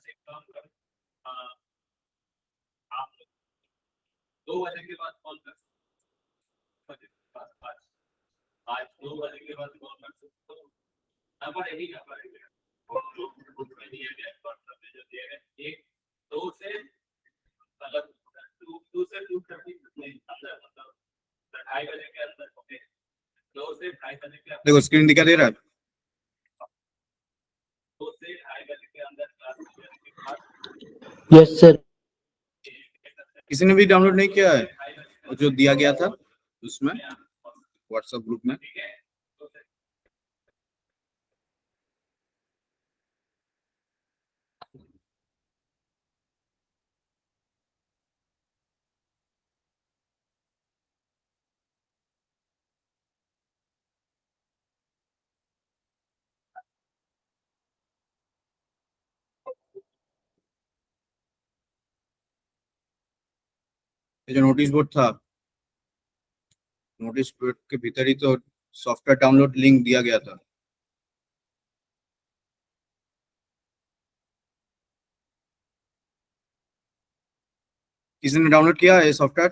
से काम कर, आप 2 बजे के बाद कॉल कर सकते हो, आज 2 बजे के बाद कॉल कर सकते हो। नंबर यही नंबर है और जो ग्रुप में दिए गए व्हाट्सएप में जो दिए गए, एक 2 से मतलब 2 से 2:30 अंदर, मतलब 2:30 बजे के अंदर, ओके, 2 से 2:30 बजे के अंदर। देखो स्क्रीन दिखा दे रहा है। 2 से 2:30 बजे के अंदर क्लास करने के बाद। Yes sir. किसी ने भी डाउनलोड नहीं किया है जो दिया गया था उसमें व्हाट्सएप ग्रुप में? ठीक है, ये जो नोटिस बोर्ड था, नोटिस बोर्ड के भीतर ही तो सॉफ्टवेयर डाउनलोड लिंक दिया गया था। किसी ने डाउनलोड किया है सॉफ्टवेयर?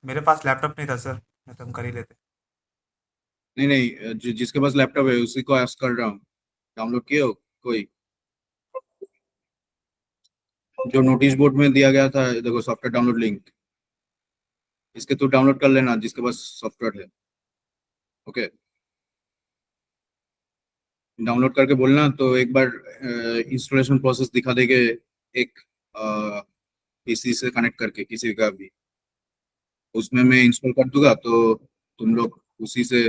मेरे पास लैपटॉप नहीं था सर, मैं तो हम कर ही लेते। नहीं, जिसके पास लैपटॉप है उसी को आस्क कर रहा हूँ, डाउनलोड किए हो कोई? जो नोटिस बोर्ड में दिया गया था, देखो सॉफ्टवेयर डाउनलोड लिंक, इसके तो डाउनलोड कर लेना जिसके पास सॉफ्टवेयर है। ओके, डाउनलोड करके बोलना तो एक बार इंस्टॉलेशन प्रोसेस दिखा देंगे, एक पीसी से कनेक्ट करके किसी का भी, उसमें मैं इंस्टॉल कर दूंगा तो तुम लोग उसी से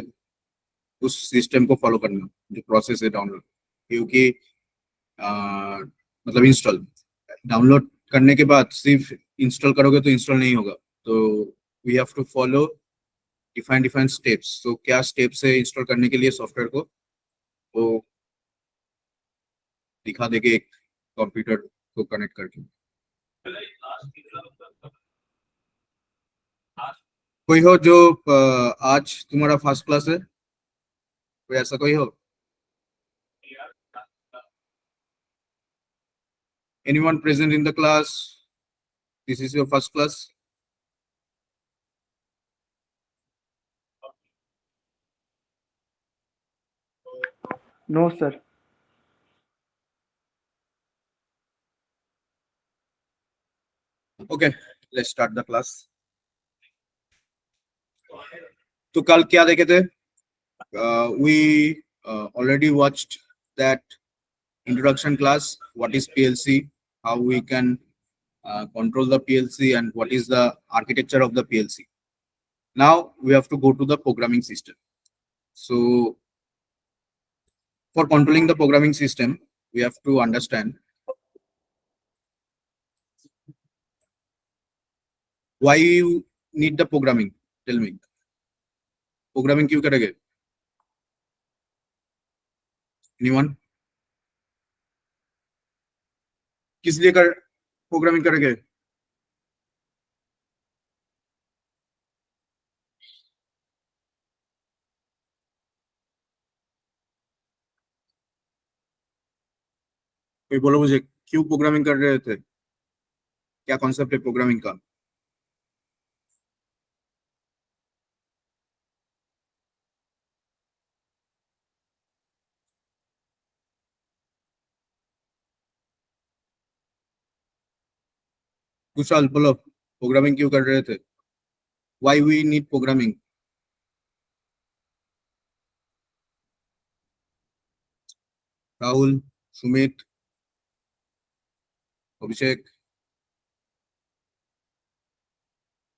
उस सिस्टम को फॉलो करना जो प्रोसेस है डाउनलोड, क्योंकि मतलब इंस्टॉल डाउनलोड करने के बाद सिर्फ इंस्टॉल करोगे तो इंस्टॉल नहीं होगा, तो we have to follow define steps. तो क्या स्टेप्स है इंस्टॉल करने के लिए सॉफ्टवेयर को, वो दिखा देंगे एक कंप्यूटर को कनेक्ट करके। कोई हो जो आज तुम्हारा फर्स्ट क्लास है, कोई ऐसा कोई हो? Anyone present in the class? This is your first class? No sir. Okay, let's start the class. तो कल क्या देखे थे? We already watched that introduction class. What is PLC? How we can control the PLC and what is the architecture of the PLC. Now we have to go to the programming system. So for controlling the programming system, we have to understand why you need the programming. Tell me, programming क्यों करेंगे? Anyone? किस लिए कर programming करेंगे? कोई बोलो मुझे, क्यों प्रोग्रामिंग कर रहे थे? क्या कॉन्सेप्ट है प्रोग्रामिंग का? कुशाल बोलो, प्रोग्रामिंग क्यों कर रहे थे? Why we need programming? Rahul, Sumit, अभिषेक,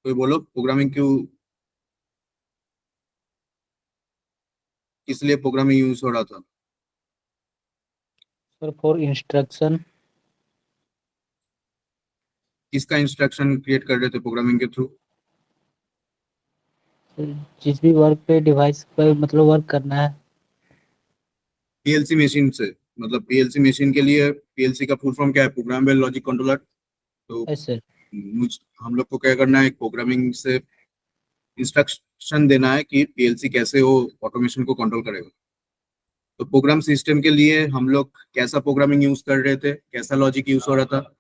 कोई बोलो प्रोग्रामिंग क्यों, किस लिए प्रोग्रामिंग यूज हो रहा था? Sir for instruction. किसका इंस्ट्रक्शन क्रिएट कर रहे थे प्रोग्रामिंग के थ्रू? जिस भी वर्क पे डिवाइस पे मतलब वर्क करना है। पीएलसी मशीन से, मतलब पीएलसी मशीन के लिए पीएलसी का फुल फॉर्म क्या है? Programmable logic controller. तो यस सर। हम लोग को क्या करना है, प्रोग्रामिंग से इंस्ट्रक्शन देना है कि पीएलसी कैसे वो ऑटोमेशन को कंट्रोल करेगा। तो प्रोग्राम सिस्टम के लिए हम लोग कैसा प्रोग्रामिंग यूज कर रहे थे, कैसा लॉजिक यूज हो रहा था,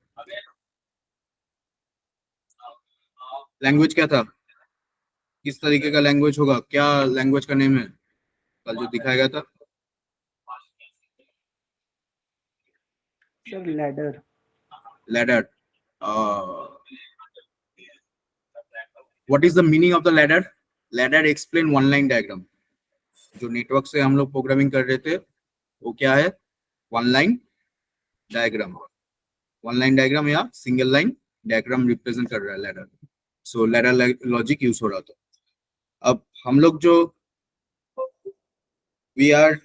लैंग्वेज क्या था, किस तरीके का लैंग्वेज होगा, क्या लैंग्वेज का नेम है, कल जो दिखाया गया था। Sir ladder. Ladder, what is the meaning of the ladder? Ladder explain one line diagram. जो नेटवर्क से हम लोग प्रोग्रामिंग कर रहे थे वो क्या है? One line diagram. One line diagram या सिंगल लाइन डायग्राम रिप्रेजेंट कर रहा है ladder. So ladder logic use हो रहा था। अब हम लोग जो we are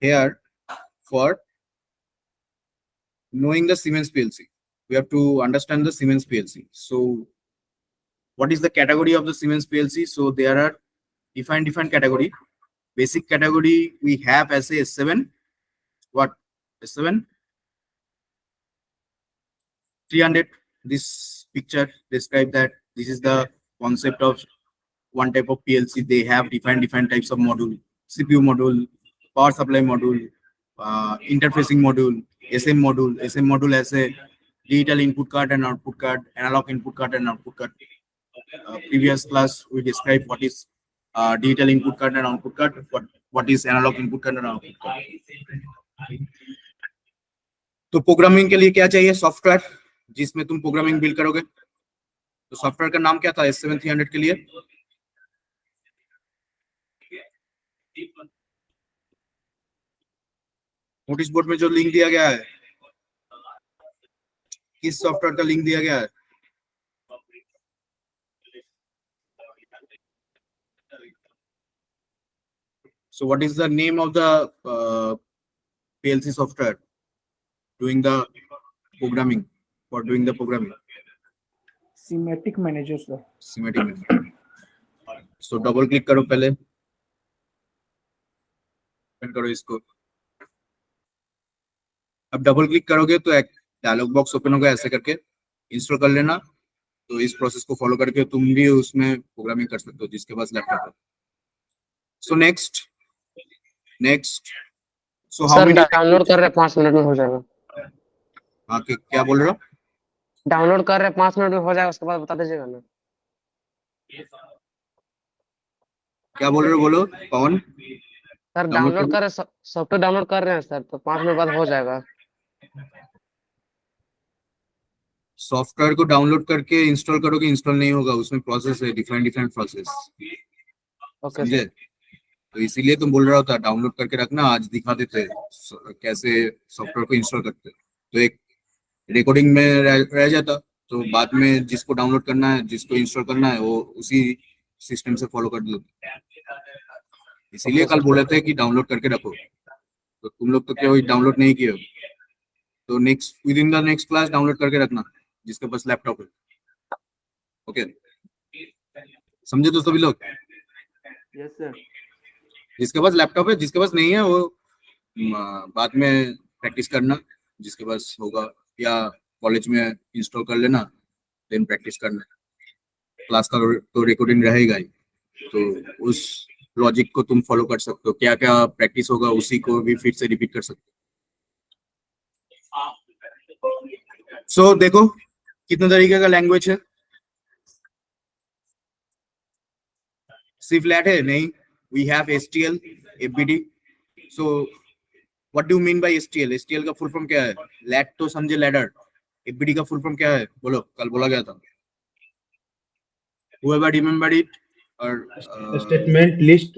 here for knowing the Siemens PLC. We have to understand the Siemens PLC. So what is the category of the Siemens PLC? So there are different category. Basic category we have as a S7. What? S7 300. This picture describe that this is the concept of one type of PLC. They have different types of module, CPU module, power supply module, interfacing module, SM module. SM module as a digital input card and output card, analog input card and output card. Previous class we described what is digital input card and output card, what is analog input card and output card. तो programming के लिए क्या चाहिए? Software जिसमें तुम programming build करोगे। तो software का नाम क्या था S7 300 के लिए? नोटिस बोर्ड में जो लिंक दिया गया है, किस सॉफ्टवेयर का लिंक दिया गया है? So what is the name of the PLC software doing the programming, for doing the programming? Schematic manager sir. Schematic manager. So double click करो, पहले ओपन करो इसको। अब डबल क्लिक करोगे तो एक डायलॉग बॉक्स ओपन होगा, ऐसे करके इंस्टॉल कर लेना। तो इस प्रोसेस को फॉलो करके तुम भी उसमें प्रोग्रामिंग कर सकते हो जिसके पास लैपटॉप है। So next so how sir many download कर रहे 5 मिनट में हो जाएगा। हाँ, क्या बोल रहे हो? डाउनलोड कर रहे 5 मिनट में हो जाएगा, उसके बाद बता दीजिएगा ना। क्या बोल रहे हो? बोलो पवन। सर डाउनलोड कर रहे, सॉफ्टवेयर डाउनलोड कर रहे हैं सर, तो 5 मिनट बाद हो जाएगा। सॉफ्टवेयर को डाउनलोड करके इंस्टॉल करोगे, इंस्टॉल नहीं होगा, उसमें प्रोसेस है, डिफरेंट प्रोसेस। ओके समझे? तो इसीलिए तुम बोल रहा था डाउनलोड करके रखना, आज दिखा देते कैसे सॉफ्टवेयर को इंस्टॉल करते। तो एक रिकॉर्डिंग में रह जाता, तो बाद में जिसको डाउनलोड करना है, जिसको इंस्टॉल करना है, वो उसी सिस्टम से फॉलो कर लो। इसीलिए कल बोले थे कि डाउनलोड करके रखो, तो तुम लोग तो क्या डाउनलोड नहीं किए हो। तो with in the next class download करके रखना जिसके पास लैपटॉप है। ओके, समझे तो सभी लोग? Yes sir. जिसके पास लैपटॉप है, जिसके पास नहीं है वो बाद में प्रैक्टिस करना, जिसके पास होगा, या कॉलेज में इंस्टॉल कर लेना, देन प्रैक्टिस करना। क्लास का तो रिकॉर्डिंग रहेगा ही, तो उस लॉजिक को तुम फॉलो कर सकते हो। क्या क्या प्रैक्टिस होगा उसी को भी फिर से रिपीट कर सकते हो। सो देखो कितने तरीके का लैंग्वेज है। सिर्फ लैट है नहीं, we have STL, FBD। So what do you mean by STL? STL का फुल फॉर्म क्या है? लैट तो समझे, लैडर। FBD का फुल फॉर्म क्या है? बोलो, कल बोला गया था। Whoever remember it? और statement list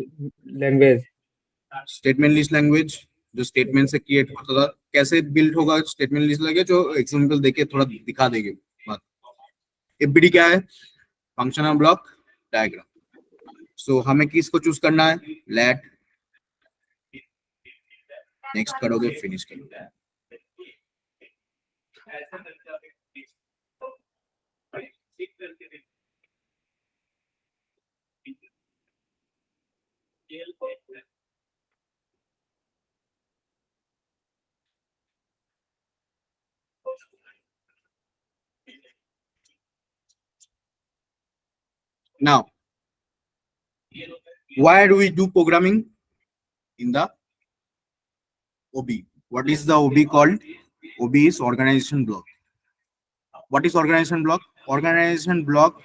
language. Statement list language जो स्टेटमेंट से क्रिएट होता था। कैसे बिल्ड होगा स्टेटमेंट लिस्ट लगे, जो एग्जांपल देके थोड़ा दिखा देंगे बात। FBD क्या है? Functional block diagram. सो हमें किसको चूज करना है? लैट। नेक्स्ट करोगे, फिनिश करोगे। Now, why do we do programming in the OB. What is the OB called? OB is organization block. What is organization block? Organization block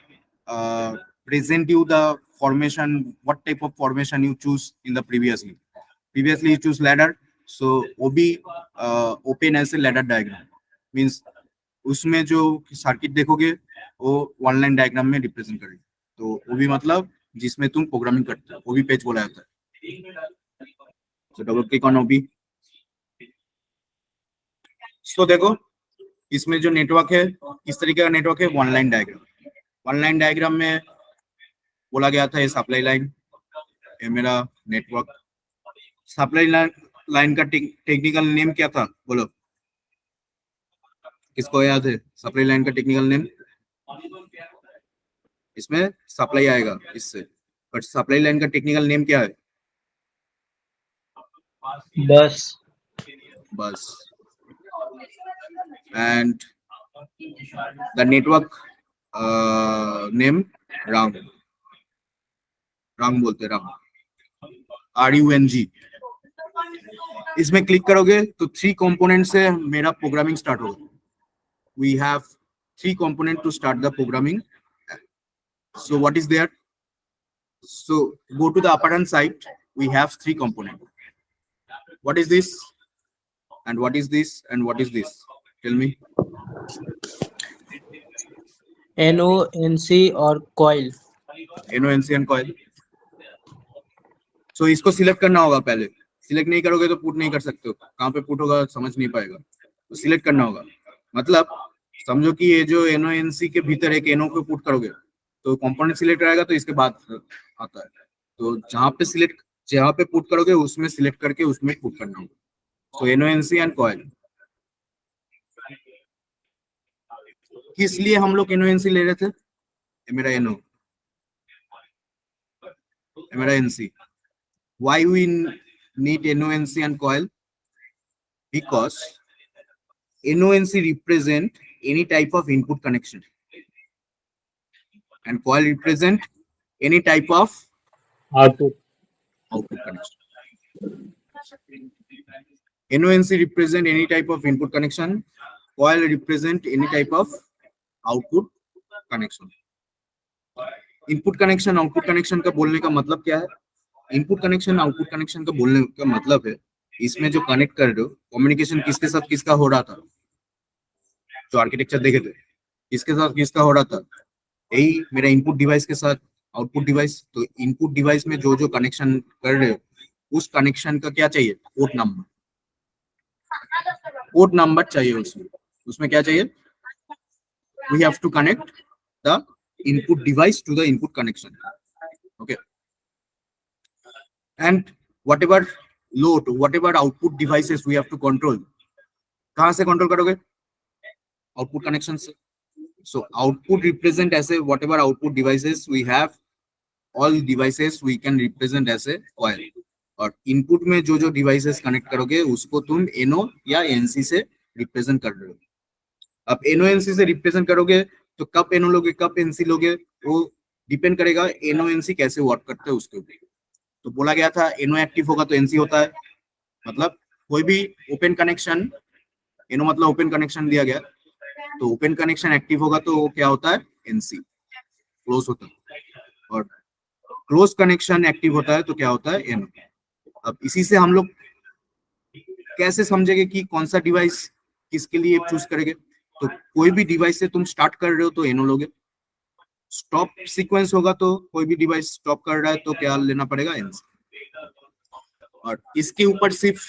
present you the formation, what type of formation you choose in the previously. Previously you choose ladder, so OB open as a ladder diagram. Means उसमें जो circuit देखोगे वो one line diagram में represent करेगी. तो OB मतलब जिसमें तुम प्रोग्रामिंग करते हो, OB पेज बोला जाता है. तो डबल क्लिक ऑन OB. सो देखो इसमें जो नेटवर्क है, किस तरीके का नेटवर्क है? One line diagram. One line diagram में बोला गया था ये सप्लाई लाइन, ये मेरा नेटवर्क. सप्लाई लाइन का टेक्निकल नेम क्या था बोलो, किसको याद है? सप्लाई लाइन का टेक्निकल नेम, इसमें सप्लाई आएगा इससे, बट सप्लाई लाइन का टेक्निकल नेम क्या है? बस. बस. And the network name rung. रंग बोलते, रंग, RUNG. इसमें क्लिक करोगे तो 3 कंपोनेंट से मेरा प्रोग्रामिंग स्टार्ट होगा. We have 3 components to start the programming. So what is there? So go to the upper hand side. We have 3 components. What is this? And what is this? And what is this? Tell me. NONC और coil. NONC and coil. So इसको select करना होगा पहले. Select नहीं करोगे तो put नहीं कर सकते हो. कहाँ पे पुट होगा समझ नहीं पाएगा. तो सिलेक्ट करना होगा. मतलब समझो कि ये जो NONC के भीतर एक NO को पुट करोगे तो कंपोनेंट सिलेक्ट रहेगा, तो इसके बाद आता है. तो जहाँ पे पुट करोगे उसमें सिलेक्ट करके उसमें पुट करना होगा. तो NONC एंड कॉइल. किस लिए हम लोग NONC ले रहे थे? ये मेरा NO, ये मेरा NC. Why we need NONC and coil? Because NONC represent any type of input connection and coil represent any type of output. connection. NONC represent any type of input connection, coil represent any type of output connection. Input connection output connection का बोलने का मतलब क्या है? Input connection output connection का बोलने का मतलब है इसमें जो कनेक्ट कर रहे हो कम्युनिकेशन किसके साथ किसका हो रहा था. जो आर्किटेक्चर देखे थे किसके साथ किसका हो रहा था? यही मेरा इनपुट डिवाइस के साथ आउटपुट डिवाइस. तो इनपुट डिवाइस में जो जो कनेक्शन कर रहे हो उस कनेक्शन का क्या चाहिए? Port number. पोर्ट नंबर चाहिए उसमें क्या चाहिए? We have to connect the input device to the input connection. Okay, and whatever load, whatever output devices we have to control, कहाँ से control करोगे? Output connection से. So output represent as a whatever output devices we have, all devices we can represent as a coil. और input में जो जो devices connect करोगे उसको तुम NO या NC से represent कर रहे हो. अब NO NC से represent करोगे तो कब NO लोगे कब NC लोगे वो डिपेंड करेगा NO NC कैसे वर्क करते हैं उसके ऊपर. तो बोला गया था NO एक्टिव होगा तो NC होता है. मतलब कोई भी ओपन कनेक्शन, NO मतलब ओपन कनेक्शन दिया गया, तो ओपन कनेक्शन एक्टिव होगा तो वो क्या होता है? NC क्लोज होता है. और क्लोज कनेक्शन एक्टिव होता है तो क्या होता है? NO. अब इसी से हम लोग कैसे समझेंगे कि कौन सा डिवाइस किसके लिए चूज करेंगे? तो कोई भी डिवाइस से तुम स्टार्ट कर रहे हो तो NO लोगे. स्टॉप सीक्वेंस होगा तो कोई भी डिवाइस स्टॉप कर रहा है तो क्या लेना पड़ेगा? NC. और इसके ऊपर सिर्फ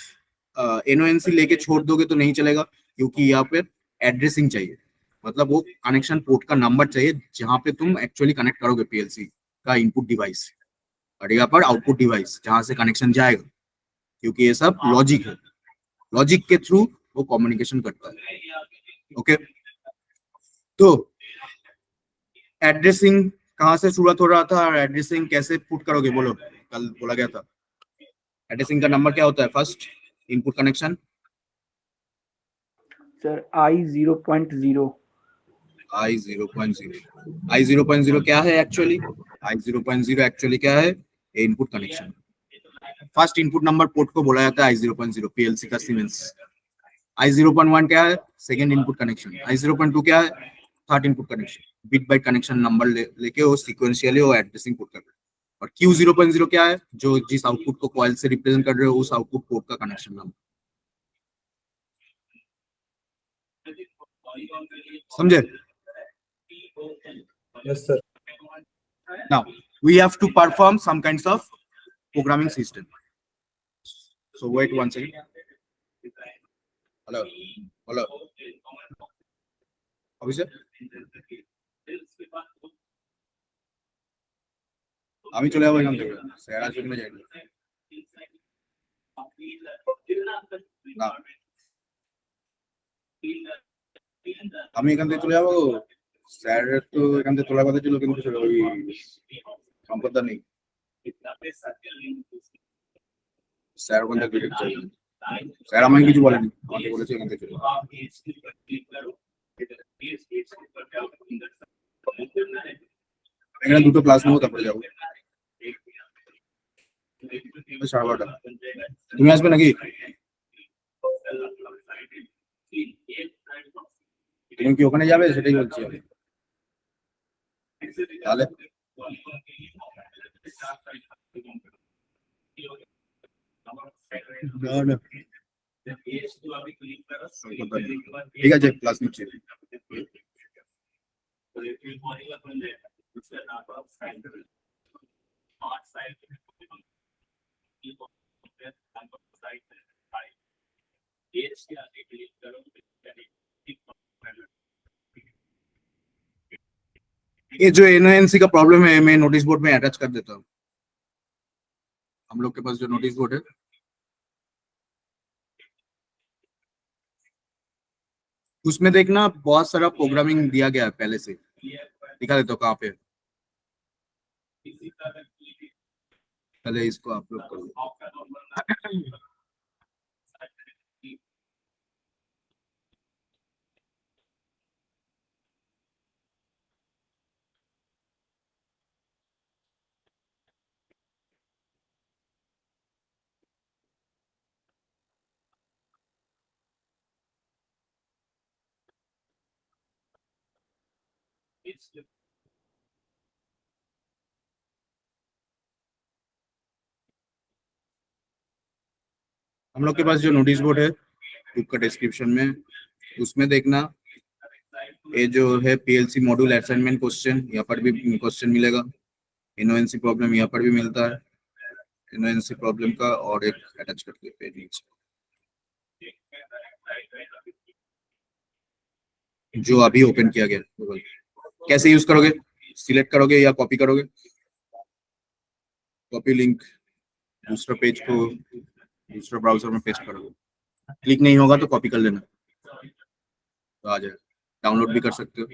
NONC लेके छोड़ दोगे तो नहीं चलेगा, क्योंकि यहाँ पे एड्रेसिंग चाहिए. मतलब वो कनेक्शन पोर्ट का नंबर चाहिए जहाँ पे तुम एक्चुअली कनेक्ट करोगे PLC का इनपुट डिवाइस, और यहाँ पर आउटपुट डिवाइस जहाँ से कनेक्शन जाएगा, क्योंकि ये सब लॉजिक है. लॉजिक के थ्रू वो कम्युनिकेशन करता है. ओके, तो एड्रेसिंग कहाँ से शुरुआत हो रहा था और एड्रेसिंग कैसे पुट करोगे? बोलो, कल बोला गया था. एड्रेसिंग का नंबर क्या होता है? First input connection sir I0.0. I0.0 क्या है एक्चुअली? I0.0 एक्चुअली क्या है? Input connection. First input number port को बोला जाता है I0.0 पीएलसी का सीमेंस। I0.1 क्या है? Second input connection. I0.2 क्या है? Third input connection. Bit byte connection number लेके वो सीक्वेंशियली वो एड्रेसिंग पुट कर रहे हैं। और Q0.0 क्या है? जो जिस आउटपुट को कॉइल से रिप्रेजेंट कर रहे हो उस आउटपुट पोर्ट का कनेक्शन नंबर। समझे? Yes, sir. Now we have to perform some kinds of programming system. So wait one second. Hello. Hello. অফিসে আমি চলে যাবো এখান থেকে, স্যার আসবে কিনা জানি না। আমি এখান থেকে চলে যাবো, স্যার তো এখান থেকে তোলার কথা ছিল কিন্তু ওই সম্পদটা নেই। স্যার ওখান থেকে ডিরেক্ট চলে যাবে। স্যার আমাকে কিছু বলেনি, আমাকে বলেছে এখান থেকে চলে যাবো। এখানে দুটো ক্লাস নেবো তারপরে যাবো। 12:30। তুমি আসবে নাকি? তুমি কি ওখানে যাবে সেটাই বলছি আমি। তাহলে না না ঠিক আছে, ক্লাস নিচ্ছি। ये जो एनओएनसी का प्रॉब्लम है मैं नोटिस बोर्ड में अटैच कर देता हूँ। हम लोग के पास जो नोटिस बोर्ड है उसमें देखना बहुत सारा प्रोग्रामिंग दिया गया है पहले से। दिखा देता हूँ कहाँ पे। पहले इसको अपलोड करो। हम लोग के पास जो नोटिस बोर्ड है बुक का डिस्क्रिप्शन में उसमें देखना ये जो है पीएलसी मॉड्यूल असाइनमेंट क्वेश्चन, यहाँ पर भी क्वेश्चन मिलेगा। एनओएनसी प्रॉब्लम यहाँ पर भी मिलता है, एनओएनसी प्रॉब्लम का और एक अटैच करके पेज जो अभी ओपन किया गया। कैसे यूज करोगे? सिलेक्ट करोगे या कॉपी करोगे? कॉपी लिंक दूसरा पेज को दूसरा ब्राउजर में पेस्ट करोगे। क्लिक नहीं होगा तो कॉपी कर लेना तो आ जाएगा। डाउनलोड भी कर सकते हो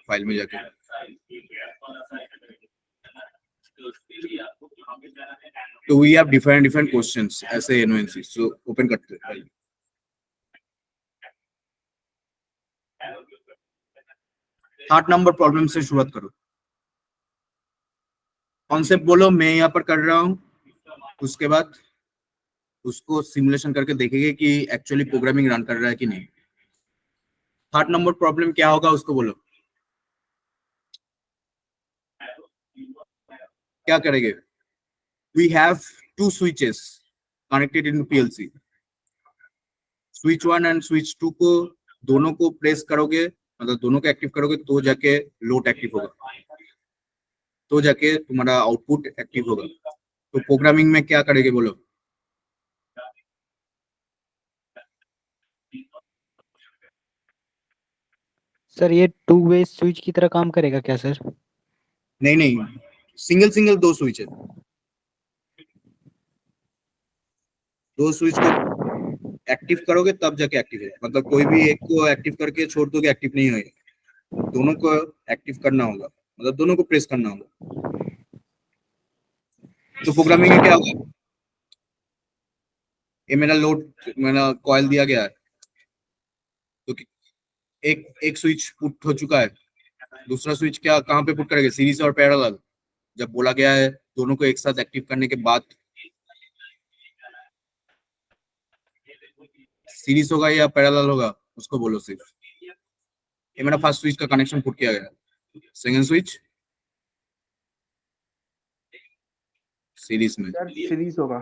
फाइल में जाके। तो वी हैव डिफरेंट क्वेश्चंस ऐसे एनओएनसी। सो ओपन करते हैं फाइल। 8 नंबर प्रॉब्लम से शुरुआत करो। कॉन्सेप्ट बोलो मैं यहाँ पर कर रहा हूँ, उसके बाद उसको सिमुलेशन करके देखेंगे कि एक्चुअली प्रोग्रामिंग रन कर रहा है कि नहीं। 8 नंबर प्रॉब्लम क्या होगा उसको बोलो। क्या करेंगे? We have 2 switches connected in PLC। Switch 1 and switch 2 को दोनों को प्रेस करोगे, मतलब दोनों को एक्टिव करोगे तो जाके लोड एक्टिव होगा, तो जाके तुम्हारा आउटपुट एक्टिव होगा। तो प्रोग्रामिंग में क्या करेंगे बोलो। सर ये 2 वे स्विच की तरह काम करेगा क्या सर? नहीं, सिंगल 2 स्विच है। 2 स्विच को एक्टिव करोगे तब जाके एक्टिव है, मतलब कोई भी एक को एक्टिव करके छोड़ दोगे एक्टिव नहीं होगा। दोनों को एक्टिव करना होगा, मतलब दोनों को प्रेस करना होगा। तो प्रोग्रामिंग में क्या होगा? ये मेरा कॉइल दिया गया है तो एक स्विच पुट हो चुका है, दूसरा स्विच क्या कहाँ पे पुट करेंगे? सीरीज और पैरेलल। जब बोला गया है दोनों को एक साथ एक्टिव करने के बाद सीरीज होगा या पैरेलल होगा उसको बोलो सिर्फ। ये मेरा फर्स्ट स्विच का कनेक्शन पुट किया गया, सेकंड स्विच सीरीज में। सर सीरीज होगा।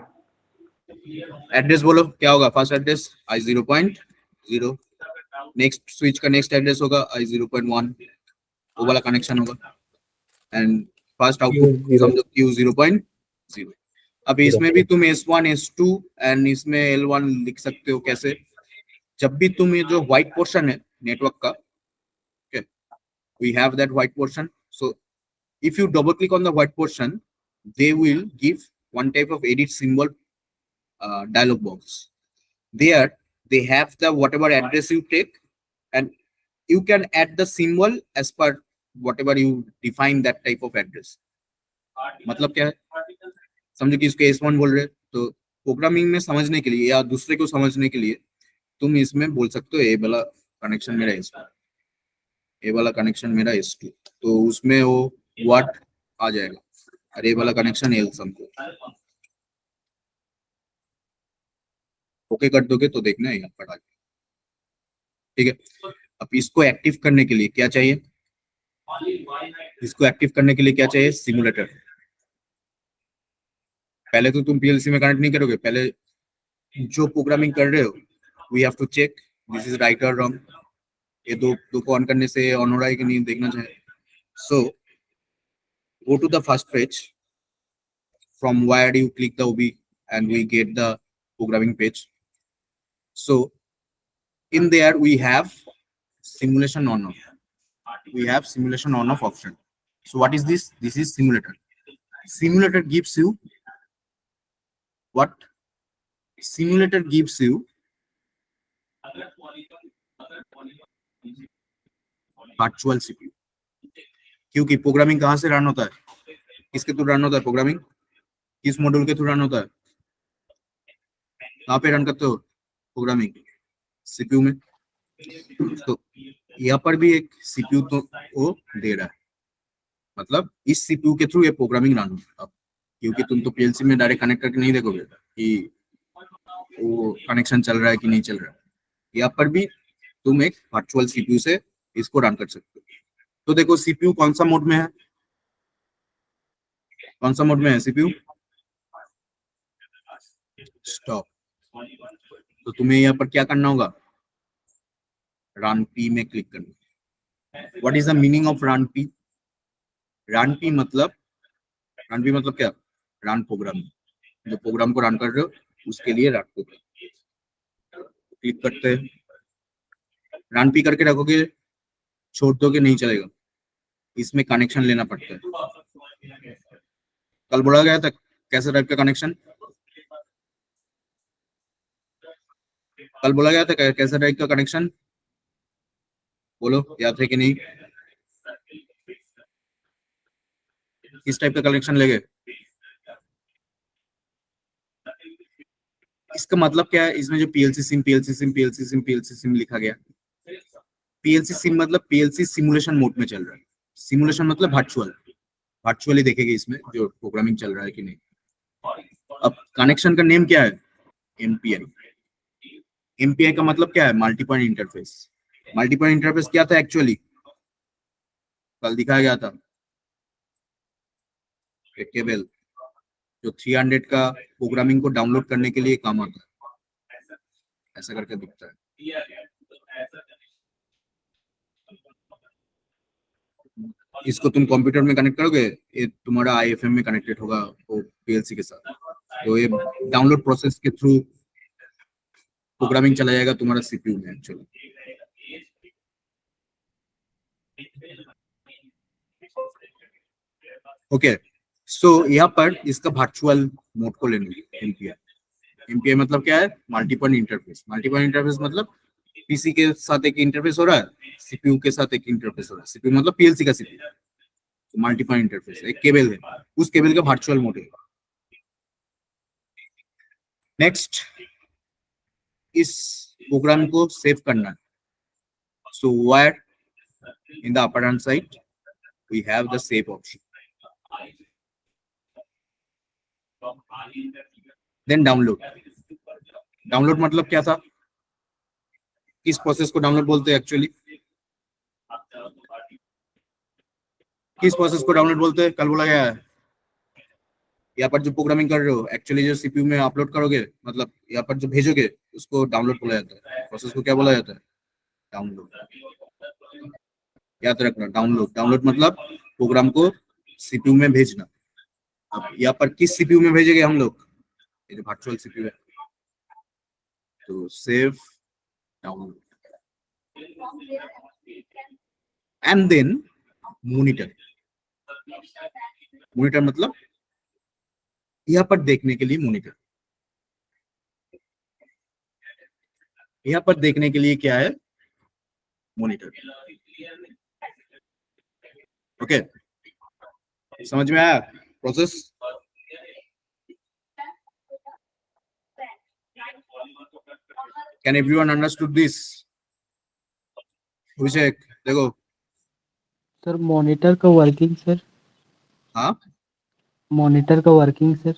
एड्रेस बोलो क्या होगा, first address I0.0, next switch का नेक्स्ट एड्रेस होगा I0.1, वो वाला कनेक्शन होगा, एंड फर्स्ट आउटपुट Q0. समझो Q0.0। अब इसमें भी तुम S1 S2 एंड इसमें L1 लिख सकते हो। कैसे? जब भी तुम ये जो व्हाइट पोर्शन है नेटवर्क का, we have that white portion, so if you double click on the white portion, they will give one type of edit symbol dialog box. There they have the whatever address you take, and you can add the symbol as per whatever you define that type of address. मतलब क्या है, समझो कि इसको S1 बोल रहे, तो programming में समझने के लिए या दूसरे को समझने के लिए तुम इसमें बोल सकते हो ये वाला कनेक्शन मेरा S1, ये वाला कनेक्शन मेरा S2, तो उसमें वो व्हाट आ जाएगा, और ये वाला कनेक्शन L समझो। ओके कर दोगे तो देखना है यहाँ पर आ जाएगा। ठीक है, अब इसको एक्टिव करने के लिए क्या चाहिए, इसको एक्टिव करने के लिए क्या चाहिए, सिमुलेटर। पहले तो तुम पीएलसी में कनेक्ट नहीं करोगे, पहले जो प्रोग्रामिंग कर रहे हो we have to check this is right और रॉन्ग, ये दो को ऑन करने से ऑन हो रहा है कि नहीं देखना चाहिए। So go to the first page, from where you click the OB and we get the programming page. So in there we have simulation on off, we have simulation on off option. So what is this? This is simulator. Simulator gives you what? Simulator gives you virtual CPU. क्योंकि programming कहाँ से run होता है, किसके through run होता है programming, किस module के थ्रू रन होता है, कहाँ पे रन करते हो प्रोग्रामिंग, सीपीयू में। तो यहाँ पर भी एक सीपीयू तो वो दे रहा है, मतलब इस सीपीयू के थ्रू ये प्रोग्रामिंग रन होता है। क्योंकि तुम तो पीएलसी में डायरेक्ट कनेक्ट करके नहीं देखोगे कि वो कनेक्शन चल रहा है कि नहीं चल रहा है, यहाँ पर भी तुम एक वर्चुअल सीपीयू से इसको रन कर सकते हो। तो देखो सीपीयू कौन सा मोड में है, कौन सा मोड में है सीपीयू, स्टॉप। तो तुम्हें यहाँ पर क्या करना होगा, रन पी में क्लिक करना। What is the meaning of run P? Run P मतलब क्या, रन प्रोग्राम, जो प्रोग्राम को रन कर रहे हो उसके लिए रन प्रोग्राम क्लिक करते हैं। रन पी करके रखोगे, छोड़ दोगे नहीं चलेगा, इसमें कनेक्शन लेना पड़ता है। कल बोला गया था कैसे टाइप का कनेक्शन, कल बोला गया था कैसे टाइप का कनेक्शन, बोलो याद है कि नहीं, किस टाइप का कनेक्शन लेंगे। इसका मतलब क्या है, इसमें जो पीएलसी सिम लिखा गया, पीएलसी सिम मतलब पीएलसी सिमुलेशन मोड में चल रहा है। सिमुलेशन मतलब वर्चुअली देखेंगे इसमें जो प्रोग्रामिंग चल रहा है कि नहीं। अब कनेक्शन का नेम क्या है, एमपीआई। एमपीआई का मतलब क्या है, multi point interface. Multi point interface क्या था एक्चुअली, कल दिखाया गया था, एक केबल जो 300 का प्रोग्रामिंग को डाउनलोड करने के लिए काम आता है, ऐसा करके दिखता है। इसको तुम कंप्यूटर में कनेक्ट करोगे, ये तुम्हारा आईएफएम में कनेक्टेड होगा वो पीएलसी के साथ, तो ये डाउनलोड प्रोसेस के थ्रू प्रोग्रामिंग चला जाएगा तुम्हारा सीपीयू में एक्चुअली। ओके, सो यहाँ पर इसका वर्चुअल मोड को लेने एमपीआई। एमपीआई मतलब क्या है, multi point interface. Multi point interface मतलब पीसी के साथ एक इंटरफेस हो रहा है, सीपीयू के साथ एक इंटरफेस हो रहा है। सीपीयू मतलब पीएलसी का सीपीयू, तो मल्टी पॉइंट इंटरफेस एक केबल है, उस केबल का वर्चुअल मोड है। नेक्स्ट, इस प्रोग्राम को सेव करना है। So where in the upper hand side we have the save option, then download. Download मतलब क्या था, किस प्रोसेस को डाउनलोड बोलते हैं एक्चुअली? किस प्रोसेस को डाउनलोड बोलते हैं? कल बोला गया है यहाँ पर जो प्रोग्रामिंग कर रहे हो एक्चुअली जो सीपीयू में अपलोड करोगे, मतलब यहाँ पर जो भेजोगे उसको डाउनलोड बोला जाता है। प्रोसेस को क्या बोला जाता है? डाउनलोड। याद रखना, डाउनलोड। डाउनलोड मतलब प्रोग्राम को सीपीयू में भेजना। अब यहाँ पर किस सीपीयू में भेजेंगे हम लोग? ये जो वर्चुअल सीपीयू है, तो save download and then monitor. Monitor मतलब यहाँ पर देखने के लिए मॉनिटर। यहाँ पर देखने के लिए क्या है? मॉनिटर। ओके, समझ में आया process? Can everyone understood this? Abhishek देखो। सर मॉनिटर का वर्किंग सर, हाँ, मॉनिटर का वर्किंग सर।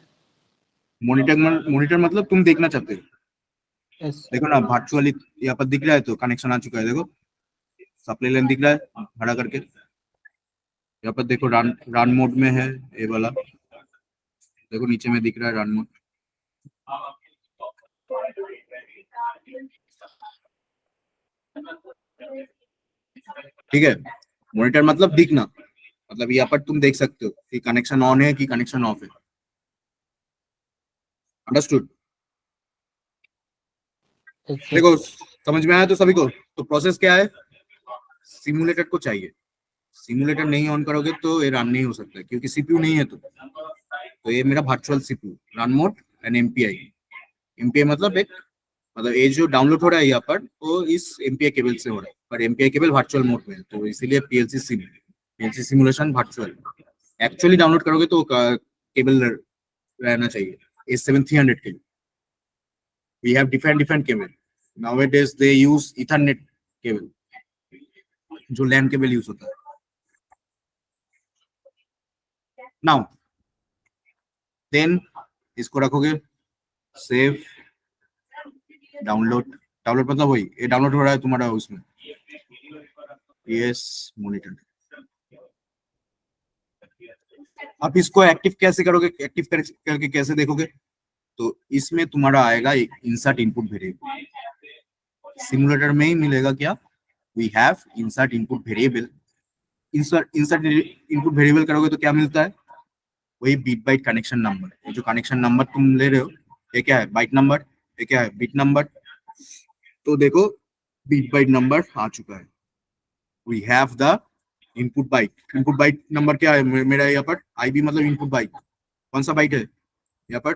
मॉनिटर मतलब तुम देखना चाहते हो। यस देखो ना, वर्चुअली यहाँ पर दिख रहा है तो कनेक्शन आ चुका है। देखो सप्लाई लाइन दिख रहा है खड़ा करके। यहाँ पर देखो रन मोड में है ये वाला। देखो नीचे में दिख रहा है रन मोड। ठीक है, मॉनिटर मतलब दिखना, मतलब यहाँ पर तुम देख सकते हो कि कनेक्शन ऑन है कि कनेक्शन ऑफ है। अंडरस्टूड? देखो समझ में आया तो सभी को? तो प्रोसेस क्या है? सिमुलेटर को चाहिए। सिमुलेटर नहीं ऑन करोगे तो ये रन नहीं हो सकता क्योंकि सीपीयू नहीं है। तो ये मेरा virtual CPU, run mode and MPI. MPI मतलब एक, मतलब ये जो डाउनलोड हो रहा है यहाँ पर वो इस एमपीआई केबल से हो रहा है, पर एमपीआई केबल वर्चुअल मोड में है तो इसीलिए PLC simulation virtual. Actually download करोगे तो केबल रहना चाहिए A7300 के लिए। We have different cable. Nowadays they use Ethernet cable, जो LAN केबल यूज होता है। Now, then इसको रखोगे सेव डाउनलोड। डाउनलोड मतलब वही, ये डाउनलोड हो रहा है तुम्हारा उसमें PS मॉनिटर। आप इसको एक्टिव कैसे करोगे? एक्टिव करके कैसे देखोगे? तो इसमें तुम्हारा आएगा इंसर्ट इनपुट वेरिएबल। सिमुलेटर में ही मिलेगा क्या? We have insert input variable. Insert input variable करोगे तो क्या मिलता है? वही बिट बाइट कनेक्शन नंबर। ये जो कनेक्शन नंबर तुम ले रहे हो ये क्या है? Byte number. ये क्या है? Bit number. तो देखो बिट बाइट नंबर आ चुका है। We have the input byte. Input byte number क्या है मेरा यहाँ पर? आईबी मतलब इनपुट बाइट। कौन सा बाइट है यहाँ पर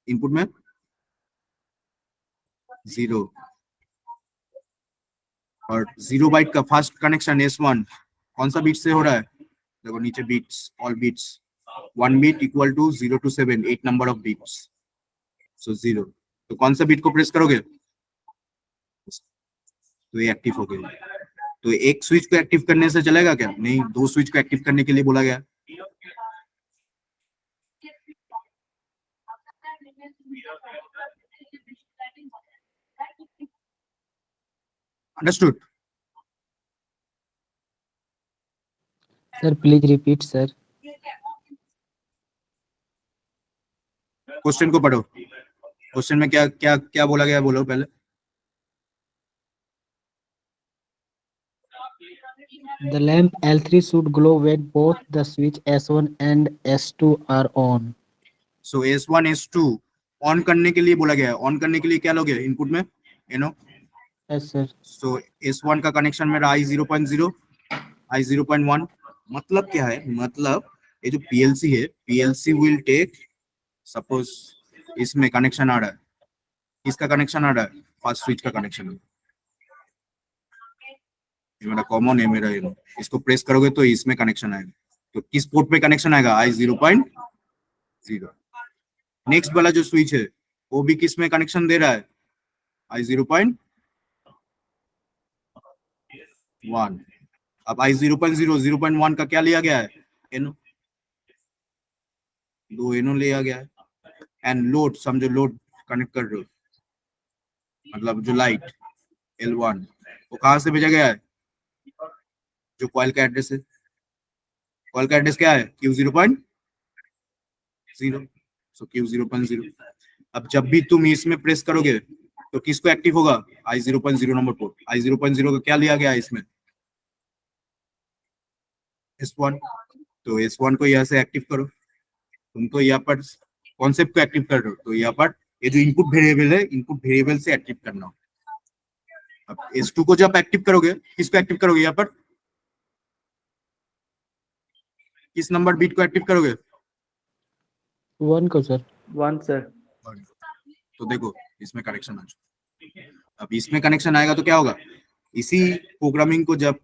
इनपुट में? 0। और 0 बाइट का फर्स्ट कनेक्शन S1 कौन सा बीट से हो रहा है? देखो नीचे beats, all beats. 1 beat equal to 0 to 7, 8 number of beats, so 0। तो कौन सा बीट को प्रेस करोगे तो ये एक्टिव हो गया। तो एक स्विच को एक्टिव करने से चलेगा क्या? नहीं, 2 स्विच को एक्टिव करने के लिए बोला गया। Understood? Sir please repeat sir. Question को पढ़ो। क्वेश्चन में क्या क्या क्या बोला गया बोलो पहले। The lamp L3 should glow when both the switch S1 and S2 are on. So S1 S2 on करने के लिए बोला गया है। ऑन करने के लिए क्या लोगे इनपुट में? Yes sir. सो S1 का कनेक्शन मेरा I0.0, I0.1। मतलब क्या है? मतलब ये जो PLC है, PLC विल टेक, सपोज इसमें कनेक्शन आ रहा है, किसका कनेक्शन आ रहा है? फर्स्ट स्विच का कनेक्शन है। ये मेरा कॉमन है, मेरा इसको प्रेस करोगे तो इसमें कनेक्शन आएगा। तो किस पोर्ट पे कनेक्शन आएगा? I0.0। नेक्स्ट वाला जो स्विच है वो भी किस में कनेक्शन दे रहा है? I0.1। अब I0.0, 0.1 का क्या लिया गया है? एनो, 2 एनो लिया गया है। एंड लोड, समझो लोड कनेक्ट कर रहे हो, मतलब जो लाइट L1 वो कहाँ से भेजा गया है? जो कॉइल का एड्रेस है, कॉइल का एड्रेस क्या है? Q0.0, सो Q0.0। अब जब भी तुम इसमें प्रेस करोगे तो किसको एक्टिव होगा? I0.0 number port. I0.0 का क्या लिया गया है इसमें? S1। तो S1 को यहाँ से एक्टिव करो। तुमको यहाँ पर कॉन्सेप्ट को एक्टिव कर रहे हो, तो यहाँ पर ये जो इनपुट वेरिएबल है, इनपुट वेरिएबल से एक्टिव करना हो। अब S2 को जब एक्टिव करोगे, किसको एक्टिव करोगे? यहाँ पर किस नंबर बीट को एक्टिव करोगे? 1 को सर। 1 sir. तो देखो इसमें कनेक्शन आ चुका। अब इसमें कनेक्शन आएगा तो क्या होगा? इसी प्रोग्रामिंग को जब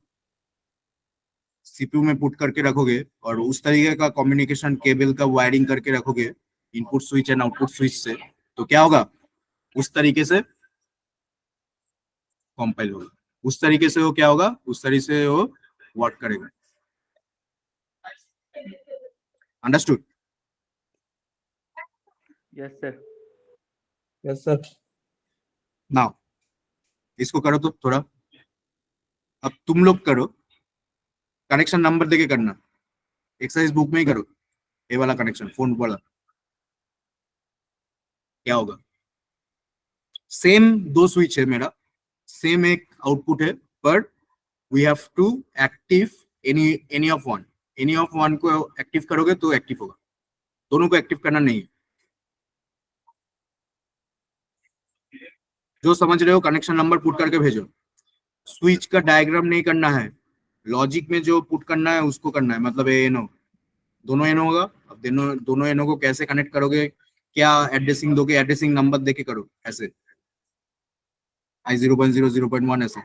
सीपीयू में पुट करके रखोगे और उस तरीके का कम्युनिकेशन केबल का वायरिंग करके रखोगे input switch and output switch से, तो क्या होगा? उस तरीके से कंपाइल होगा, उस तरीके से वो क्या होगा? उस तरीके से वो वर्क करेगा। Understood? Yes sir. Yes, sir. Now इसको करो तो थोड़ा, अब तुम लोग करो, कनेक्शन नंबर देके करना, एक्सरसाइज बुक में ही करो। ये वाला कनेक्शन फोन वाला क्या होगा? सेम दो स्विच है मेरा, सेम एक आउटपुट है, पर we have to active any of one. Any of one को एक्टिव करोगे तो एक्टिव होगा, दोनों को एक्टिव करना नहीं है। जो समझ रहे हो कनेक्शन नंबर पुट करके भेजो। स्विच का डायग्राम नहीं करना है, लॉजिक में जो पुट करना है उसको करना है। मतलब ये एनो, दोनों एनो होगा। अब दोनों एनो को कैसे कनेक्ट करोगे, क्या एड्रेसिंग दोगे? एड्रेसिंग नंबर देके करो, ऐसे I0.0 0.1 ऐसे,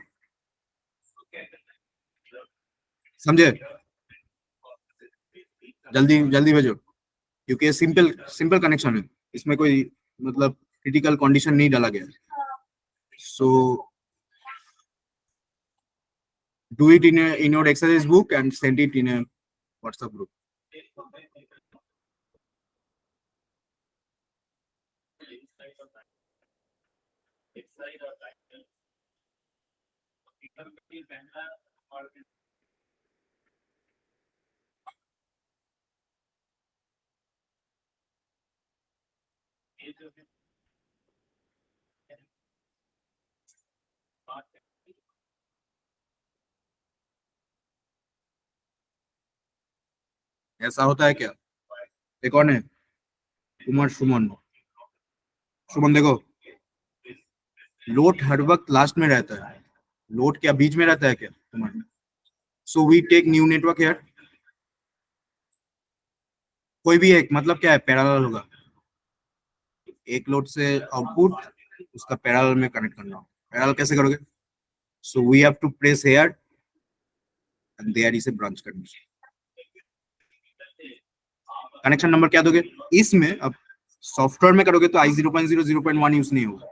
समझे? जल्दी जल्दी भेजो, क्योंकि ये सिंपल सिंपल कनेक्शन है, इसमें कोई मतलब क्रिटिकल कंडीशन नहीं डाला गया। सो do it in your exercise book and send it in a WhatsApp group. ऐसा होता है क्या? ये कौन है? कुमार सुमन। सुमन देखो, लोड हर वक्त लास्ट में रहता है, लोड क्या बीच में रहता है क्या तुम्हारे? So we take new network here, कोई भी एक, मतलब क्या है? पैरेलल होगा, एक लोड से आउटपुट उसका पैरेलल में कनेक्ट करना हो। पैरेलल कैसे करोगे? So we have to press here and there is a branch condition. Connection number क्या दोगे इसमें? अब सॉफ्टवेयर में करोगे तो I0.0 0.1 यूज नहीं होगा,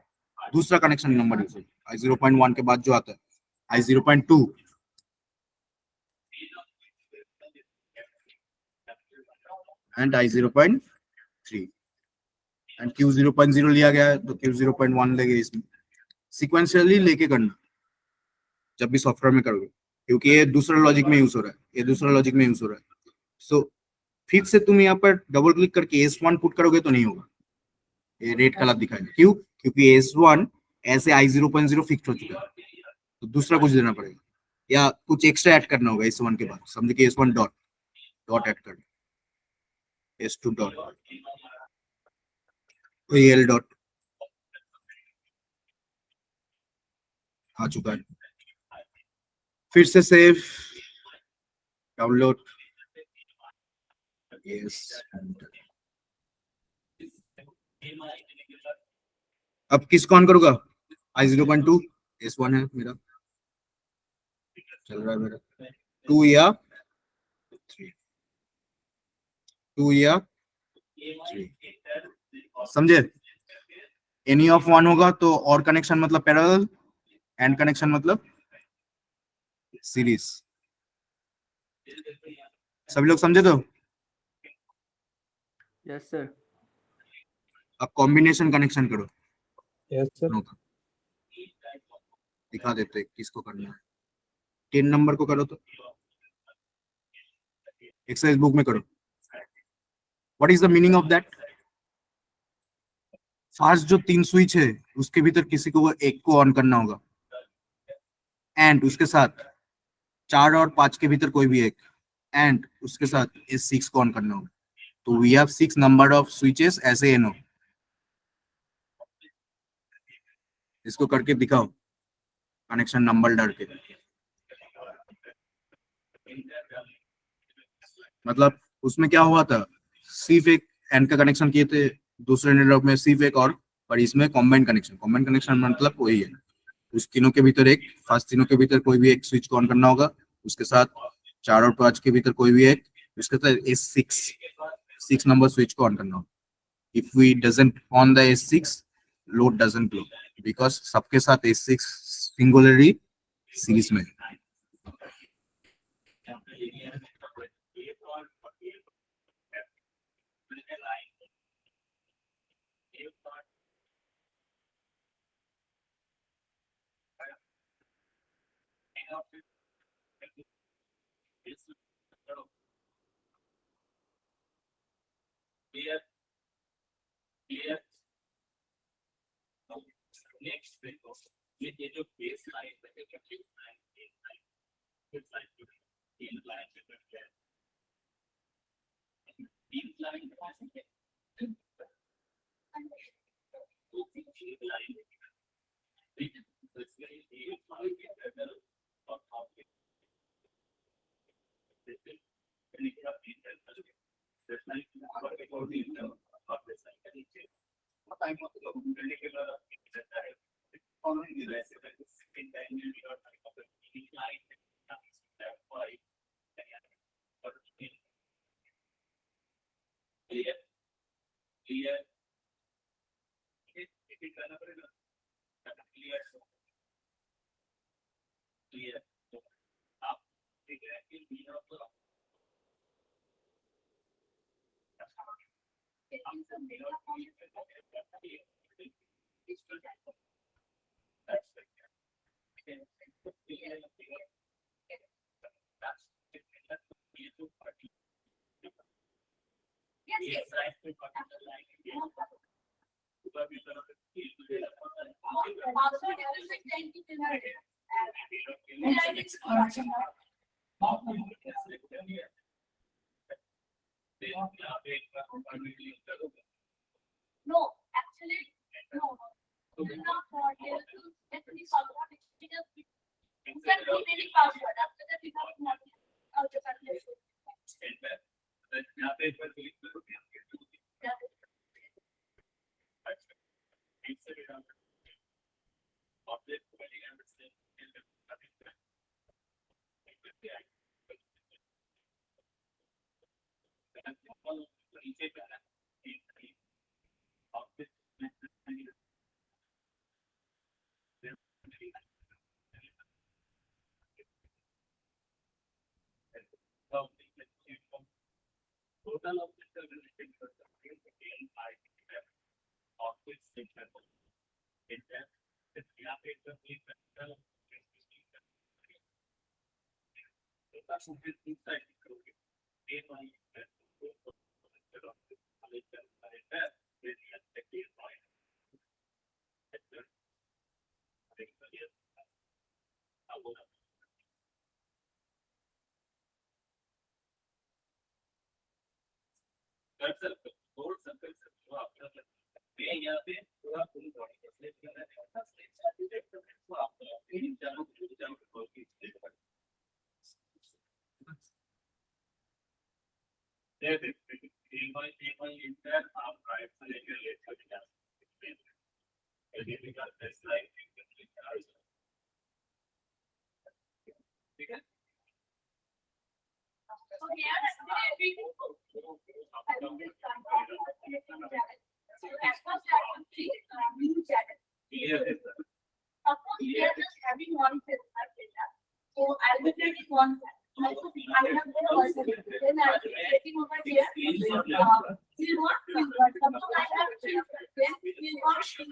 दूसरा कनेक्शन नंबर यूज होगा। I0.1 के बाद जो आता है I0.2 and I0.3 and Q0.0 लिया गया है तो Q0.1 लेंगे। इसमें सिक्वेंशियली लेके करना जब भी सॉफ्टवेयर में करोगे, क्योंकि ये दूसरा लॉजिक में यूज हो रहा है, ये दूसरा लॉजिक में यूज हो रहा है। सो फिर से तुम यहाँ पर डबल क्लिक करके S1 पुट करोगे तो नहीं होगा, ये रेड कलर दिखाएगा। क्यों? क्योंकि S1 ऐसे I0.0 फिक्स हो चुका है, तो दूसरा कुछ देना पड़ेगा या कुछ एक्स्ट्रा ऐड करना होगा S1 के बाद। समझे कि S1 डॉट डॉट ऐड कर, S2 डॉट, तो ये L डॉट आ चुका है। फिर से सेव, डाउनलोड, यस। अब किसको ऑन करूंगा? I0.2, S1 है मेरा, चल रहा है मेरा 2 या 3, 2 या 3, समझे? एनी ऑफ 1 होगा तो और कनेक्शन मतलब पैरेलल, एंड कनेक्शन मतलब सीरीज। सभी लोग समझे? तो Yes sir. अब कॉम्बिनेशन कनेक्शन करो। Yes, sir. दोनों का। दिखा देते किसको करना है। 10 नंबर को करो तो एक्सरसाइज बुक में करो। What is the meaning of that? First जो 3 स्विच है उसके भीतर किसी को एक को ऑन करना होगा, एंड उसके साथ 4 और 5 के भीतर कोई भी एक, एंड उसके साथ इस 6 को ऑन करना होगा। तो we we 6 number of switches ऐसे एनो। इसको करके दिखाओ कनेक्शन नंबर डाल के। मतलब उसमें क्या हुआ था, सिर्फ एक एंड का कनेक्शन किए थे, दूसरे नेटवर्क में सिर्फ एक और इसमें कॉम्बाइंड कनेक्शन। कॉम्बाइंड कनेक्शन मतलब वही है, उस तीनों के भीतर एक, फर्स्ट तीनों के भीतर कोई भी एक स्विच को ऑन करना होगा, उसके साथ 4 और 5 के भीतर कोई भी एक, उसके साथ S6 नंबर स्विच को ऑन करना होगा। If we doesn't on the S6, load doesn't flow, because सबके साथ S6 सिंगुलरली सीरीज में। नेक्स्ट देखो, ये जो बेस लाइन है, तीन लाइन है, तीन line No, actually, no. This is not for you to definitely password. It just send me any password. After that, you have nothing. I'll just total of the related of which section in that the Suppose we are just having one set of data. So I'll be taking one set. I have the person. Then I'll be taking over here. We want to suppose I have two. Then we want to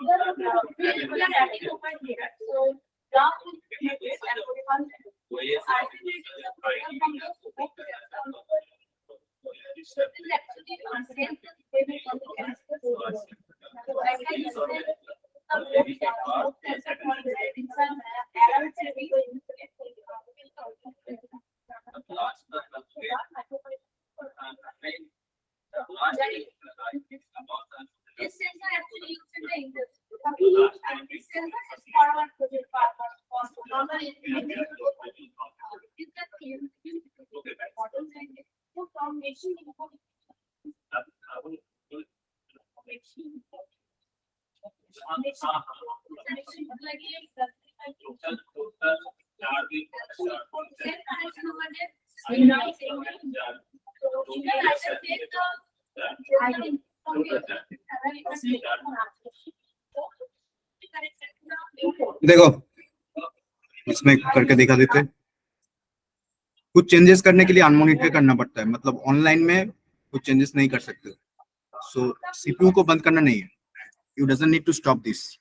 We are adding over here. So now we have this everyone. This sensor actually used in the industry. And this sensor is for our project purpose. Normally, from machine देखो इसमें करके दिखा देते हैं। कुछ changes करने के लिए अनमॉनिटर करना पड़ता है, मतलब ऑनलाइन में कुछ चेंजेस नहीं कर सकते। सो सीपीयू को बंद करना नहीं है, you doesn't need to stop this,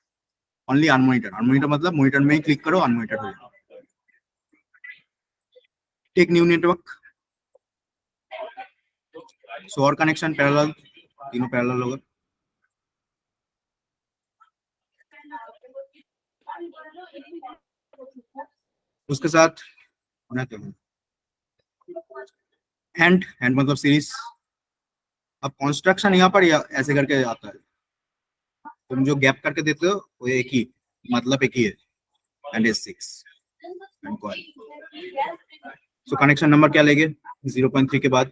only unmonitor. Unmonitor मतलब मॉनिटर में ही क्लिक करो, अनमॉनिटर हो जाएगा। टेक न्यू नेटवर्क, सो और कनेक्शन पैरेलल, तीनों पैरेलल होगा। उसके साथ एंड मतलब सीरीज। अब कंस्ट्रक्शन यहाँ पर ऐसे करके आता है, तुम जो गैप करके देते हो वो एक ही मतलब एक ही है, and is 6 and coil. So connection number क्या लेंगे 0.3 के बाद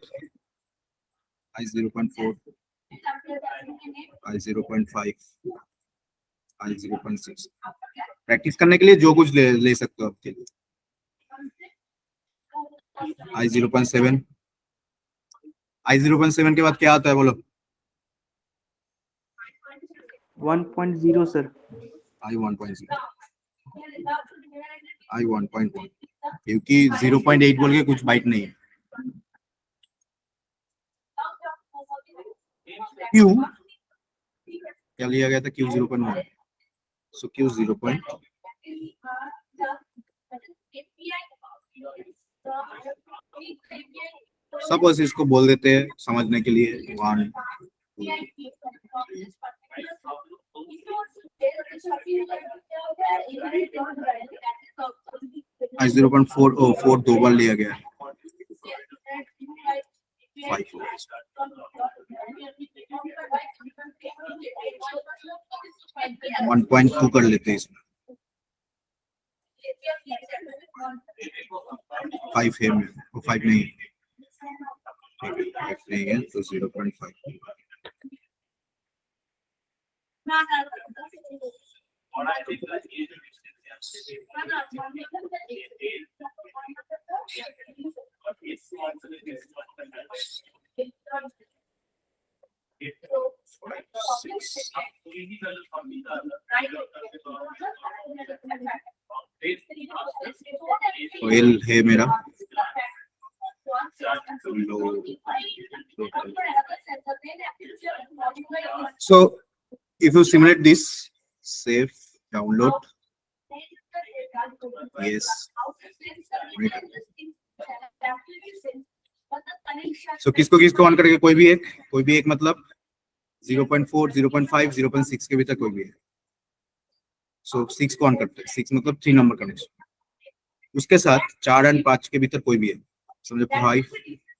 I0.4, I0.5, I0.6। प्रैक्टिस करने के लिए जो कुछ ले सकते हो आपके लिए। I0.7, I0.7 के बाद क्या आता है बोलो? 1.0 सर। I1.0, I1.1, क्योंकि 0.8 बोल के कुछ बाइट नहीं है। Q क्या लिया गया था? Q 0.1, सो Q 0.1। सपोज इसको बोल देते हैं समझने के लिए 1, 2, I0.4 4 दो बार लिया गया है, 5 1.2 कर लेते हैं इसमें। 5 है में, वो 5 नहीं है, 5 नहीं है तो 0.5। L है मेरा so if you simulate this, save, download, yes, so किसको ऑन करेंगे? कोई भी एक मतलब 0.4, 0.5, 0.6 के भीतर कोई भी है। सो 6 को ऑन करते हैं, 6 मतलब 3 नंबर कनेक्शन। उसके साथ 4 और 5 के भीतर कोई भी है, समझो 5,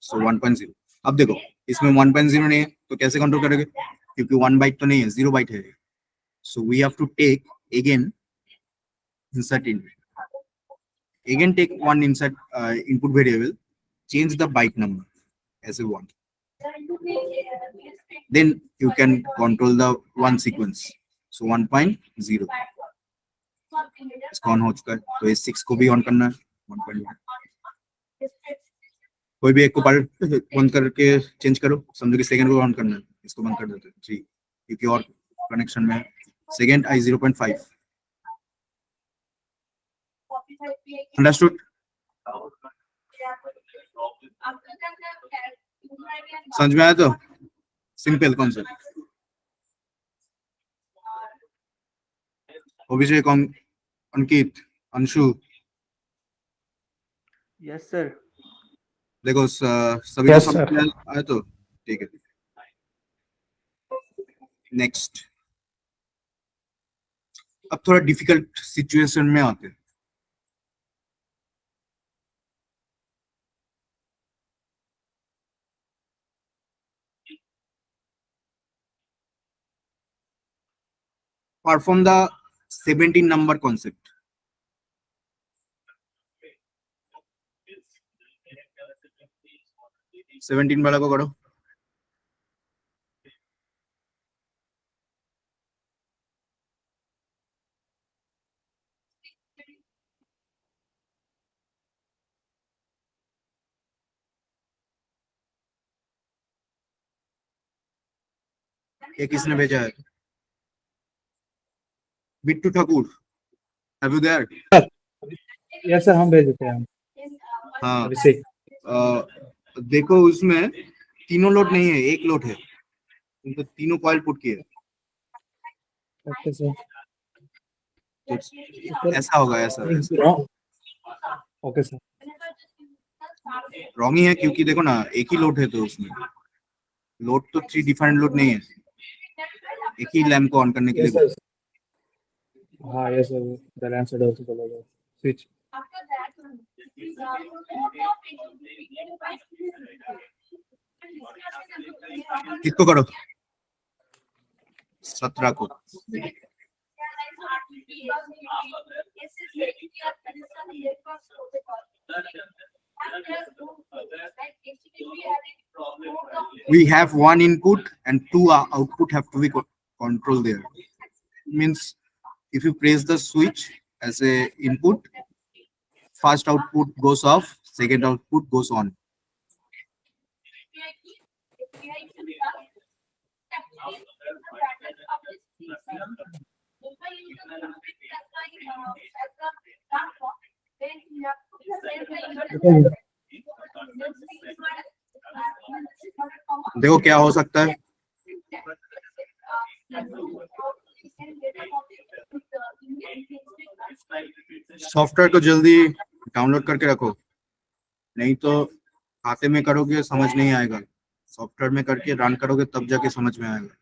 सो 1.0। अब देखो इसमें 1.0 नहीं है तो कैसे कंट्रोल करेंगे? क्योंकि 1 बाइट तो नहीं है, 0 बाइट है। So we have to take again insert in, again take one insert input variable, change the byte number as you want, then you can control the one sequence. So 1.0 इसको on हो चुका है, तो इस 6 को भी on करना है। 1.1 कोई भी एक को बंद करके चेंज करो, समझो कि सेकंड को ऑन करना है, इसको बंद कर देते हैं 3 क्योंकि और कनेक्शन में सेकंड I0.5। अंडरस्टूड? समझ में आया? तो सिंपल कॉन्सेप्ट। अभिषेक, अंकित, अंशु, Yes, sir. देखो सभी को Yes, समझ sir. में आया तो ठीक है। नेक्स्ट, अब थोड़ा डिफिकल्ट सिचुएशन में आते हैं। Perform the 17 number concept. 17 वाला को करो। ये किसने भेजा है? Bittu Thakur, have you there? Yes, sir. हम भेज देते हैं हम। हाँ, अभिषेक। देखो उसमें तीनों लोड नहीं है, एक लोड है, तो तीनों कॉइल पुट किए, ओके सर। तो ऐसा होगा, ऐसा ओके सर। रॉन्ग ही है, क्योंकि देखो ना एक ही लोड है, तो उसमें लोड तो 3 डिफरेंट लोड नहीं है, एक ही लैम्प को ऑन करने के यस लिए। सर। हाँ yes sir, the lamp shade also चलेगा। स्विच। After that, किसको करो? 17 को। We have one input and 2 output have to be controlled there. Means if you press the switch as a input, first output goes off, second output goes on. देखो क्या हो सकता है। Software को जल्दी डाउनलोड करके रखो, नहीं तो खाते में करोगे समझ नहीं आएगा, सॉफ्टवेयर में करके रन करोगे तब जाके समझ में आएगा।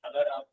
अगर आप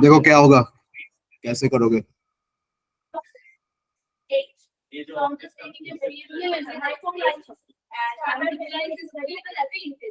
देखो क्या होगा, कैसे करोगे। So I'm just taking a variable and an iPhone license, and I'm going to utilize this variable as an input.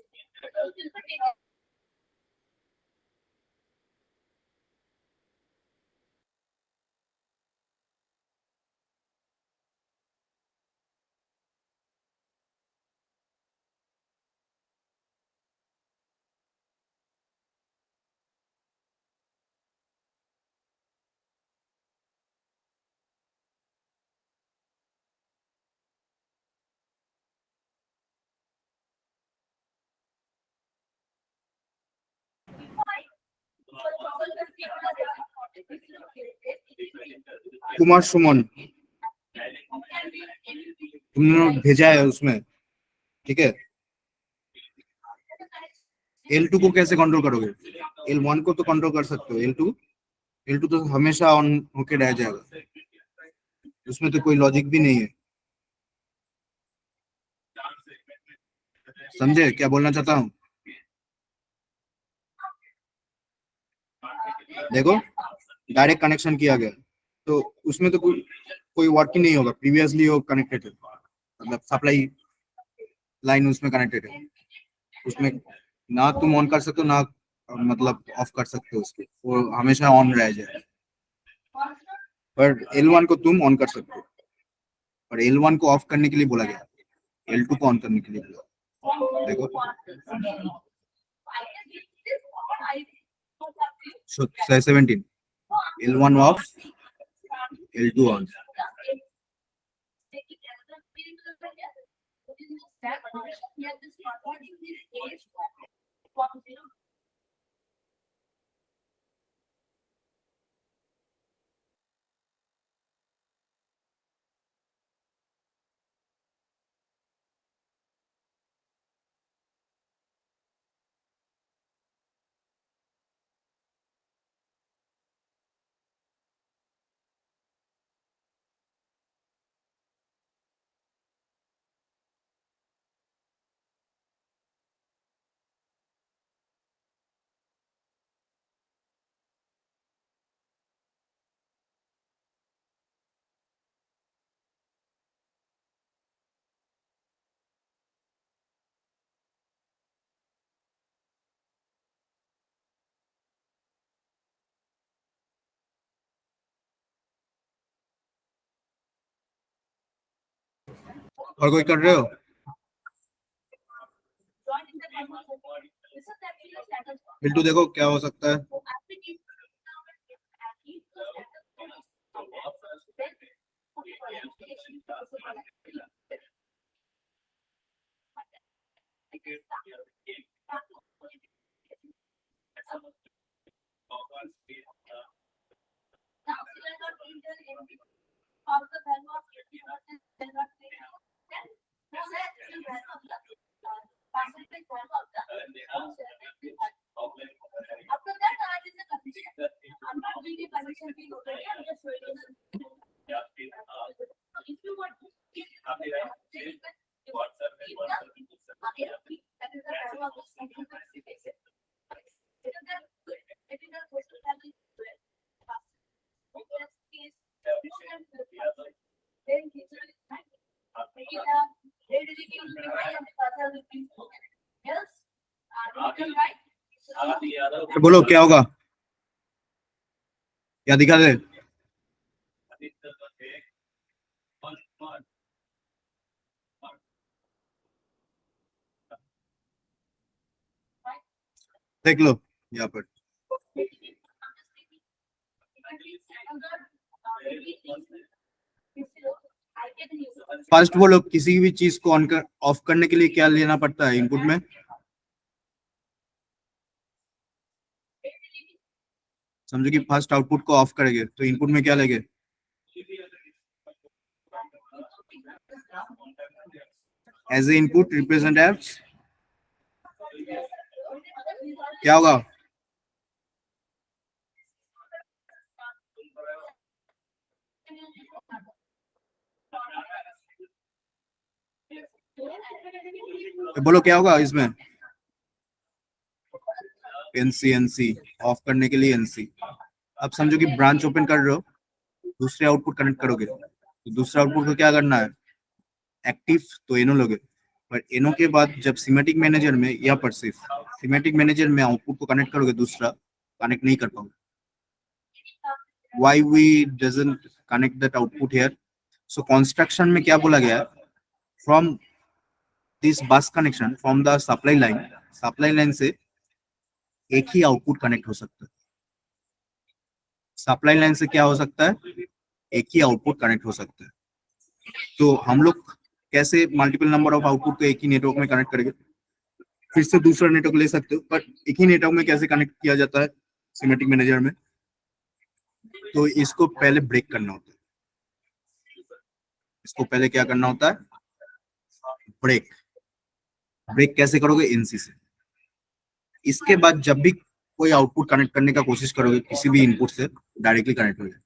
Kumar Suman तुमने भेजा है उसमें, ठीक है। L2 को कैसे कंट्रोल करोगे? L1 को तो कंट्रोल कर सकते हो, L2 तो हमेशा ऑन होके रह जाएगा, उसमें तो कोई लॉजिक भी नहीं है। समझे क्या बोलना चाहता हूँ? देखो डायरेक्ट कनेक्शन किया गया तो उसमें तो कोई वर्क ही नहीं होगा, प्रीवियसली वो कनेक्टेड है, मतलब सप्लाई लाइन उसमें कनेक्टेड है, उसमें ना तुम ऑन कर सकते हो ना मतलब ऑफ कर सकते हो उसको, वो हमेशा ऑन रह जाए। पर L1 को तुम ऑन कर सकते हो, और L1 को ऑफ करने के लिए बोला गया, L2 को ऑन करने के लिए बोला। देखो 17 L1 ऑफ L2 ऑन। और कोई कर रहे हो? L2 देखो क्या हो सकता है। बोलो क्या होगा, क्या दिखा दे? देख लो यहाँ पर फर्स्ट बोलो किसी भी चीज को ऑन कर ऑफ करने के लिए क्या लेना पड़ता है इनपुट में? समझो कि फर्स्ट आउटपुट को ऑफ करेंगे तो इनपुट में क्या लेंगे? As a input represent as क्या होगा? तो बोलो क्या होगा इसमें? NC ऑफ करने के लिए NC। अब समझो कि ब्रांच ओपन कर रहे हो, दूसरे आउटपुट कनेक्ट करोगे तो दूसरा आउटपुट को क्या करना है? एक्टिव, तो एनो लोगे, पर एनो के बाद जब सीमेटिक मैनेजर में या पर सिर्फ सीमेटिक मैनेजर में आउटपुट को कनेक्ट करोगे दूसरा कनेक्ट नहीं कर पाओगे। Why we doesn't connect that output here? So construction में क्या बोला गया है? From this bus connection from the supply line से एक ही आउटपुट कनेक्ट हो सकता है। सप्लाई लाइन से क्या हो सकता है? एक ही आउटपुट कनेक्ट हो सकता है। तो हम लोग कैसे मल्टीपल नंबर ऑफ आउटपुट को एक ही नेटवर्क में कनेक्ट करेंगे? फिर से दूसरा नेटवर्क ले सकते हो, पर एक ही नेटवर्क में कैसे कनेक्ट किया जाता है? सिमेटिक मैनेजर में, तो इसको पहले ब्रेक करना होता है। इसको पहले क्या करना होता है? ब्रेक। ब्रेक कैसे करोगे? एनसी से। इसके बाद जब भी कोई आउटपुट कनेक्ट करने का कोशिश करोगे किसी भी इनपुट से, डायरेक्टली कनेक्ट हो जाए।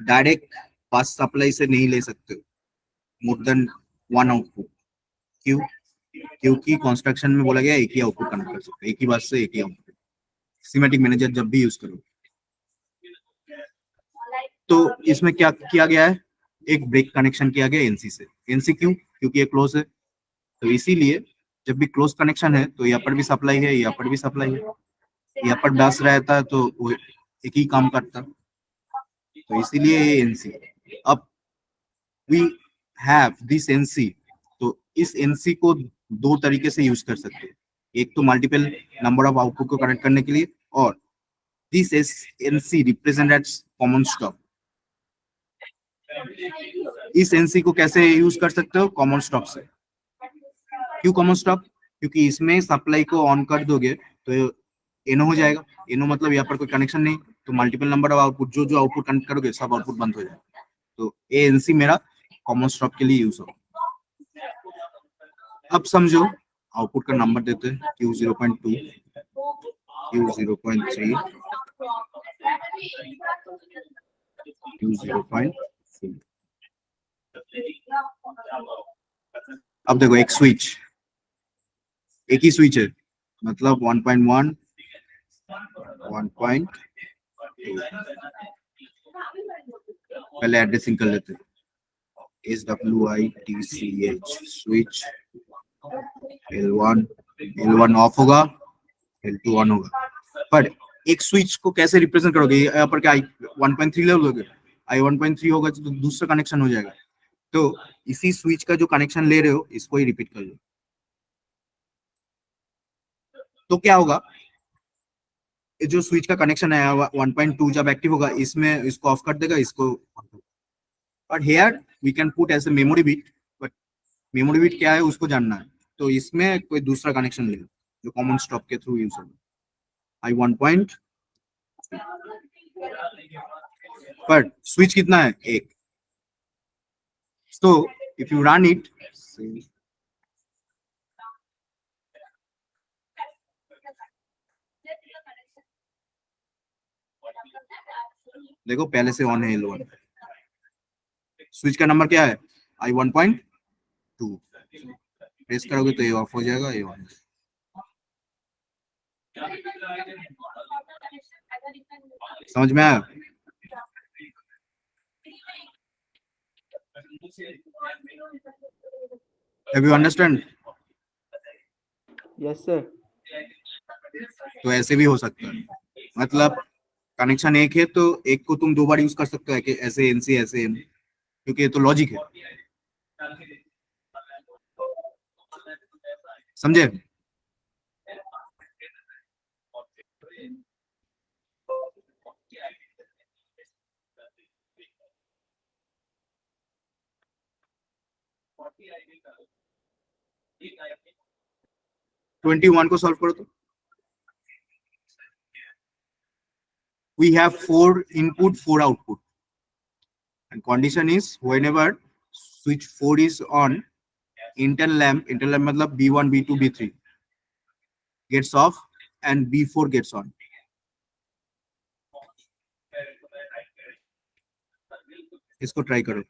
डायरेक्ट पास सप्लाई से नहीं ले सकते हो मोर देन वन आउटपुट। क्यों? क्योंकि कंस्ट्रक्शन में बोला गया एक ही आउटपुट कनेक्ट कर सकते हो, एक ही बात से एक ही आउटपुट। सिमेटिक मैनेजर जब भी यूज करो तो इसमें क्या किया गया है? एक ब्रेक कनेक्शन किया गया एनसी से। एनसी क्यों? क्योंकि ये क्लोज है, तो इसीलिए जब भी क्लोज कनेक्शन है तो यहाँ पर भी सप्लाई है, यहाँ पर भी सप्लाई है, यहाँ पर बस रहता है तो वो एक ही काम करता, तो इसीलिए ये एनसी। अब वी हैव दिस एनसी, तो इस एनसी को दो तरीके से यूज कर सकते हैं। एक तो मल्टीपल नंबर ऑफ आउटपुट को कनेक्ट करने के लिए, और this NC represents common stock. इस एनसी को कैसे यूज कर सकते हो? कॉमन स्टॉक से। क्यों कॉमन स्टॉक? क्योंकि इसमें सप्लाई को ऑन कर दोगे तो एनो हो जाएगा। एनो मतलब यहाँ पर कोई कनेक्शन नहीं, तो मल्टीपल नंबर ऑफ आउटपुट, जो जो आउटपुट कनेक्ट करोगे सब आउटपुट बंद हो जाएगा। तो ए एनसी मेरा कॉमन स्टॉक के लिए यूज हो। अब समझो, आउटपुट का नंबर देते हैं Q0.2, Q0.3, Q0.3। अब देखो एक स्विच, एक ही स्विच है, मतलब 1.1, 1.2। पहले एड्रेसिंग कर लेते हैं। SWITCH स्विच L1 ऑफ होगा, L2 ऑन होगा। पर एक स्विच को कैसे रिप्रेजेंट करोगे? यहाँ पर क्या 1.3 ले लोगे? I 1.3 होगा तो दूसरा कनेक्शन हो जाएगा। तो इसी स्विच का जो कनेक्शन ले रहे हो इसको ही रिपीट कर लो, तो क्या होगा? जो स्विच का कनेक्शन है 1.2 जब एक्टिव होगा, इसमें इसको ऑफ कर देगा, इसको। But here we can put as a memory bit, but memory bit क्या है उसको जानना है, तो इसमें कोई दूसरा कनेक्शन ले लो जो कॉमन स्टॉप के थ्रू यूज होगा। I 1. बट स्विच कितना है? एक। So if you run it, देखो पहले से ऑन है L1। स्विच का नंबर क्या है? I 1.2। प्रेस करोगे तो ये ऑफ हो जाएगा, ये ऑन। समझ में आया? Have you understand? Yes, sir. तो ऐसे भी हो सकता है, मतलब कनेक्शन एक है तो एक को तुम दो बार यूज कर सकते हो, कि ऐसे एनसी ऐसे एन, क्योंकि ये तो लॉजिक है। समझे? ट्वेंटी वन को सॉल्व करो तो we have 4 input, 4 output, and condition is whenever switch 4 is on, internal lamp मतलब B1, B2, B3 gets off and B4 gets on. इसको ट्राई करो।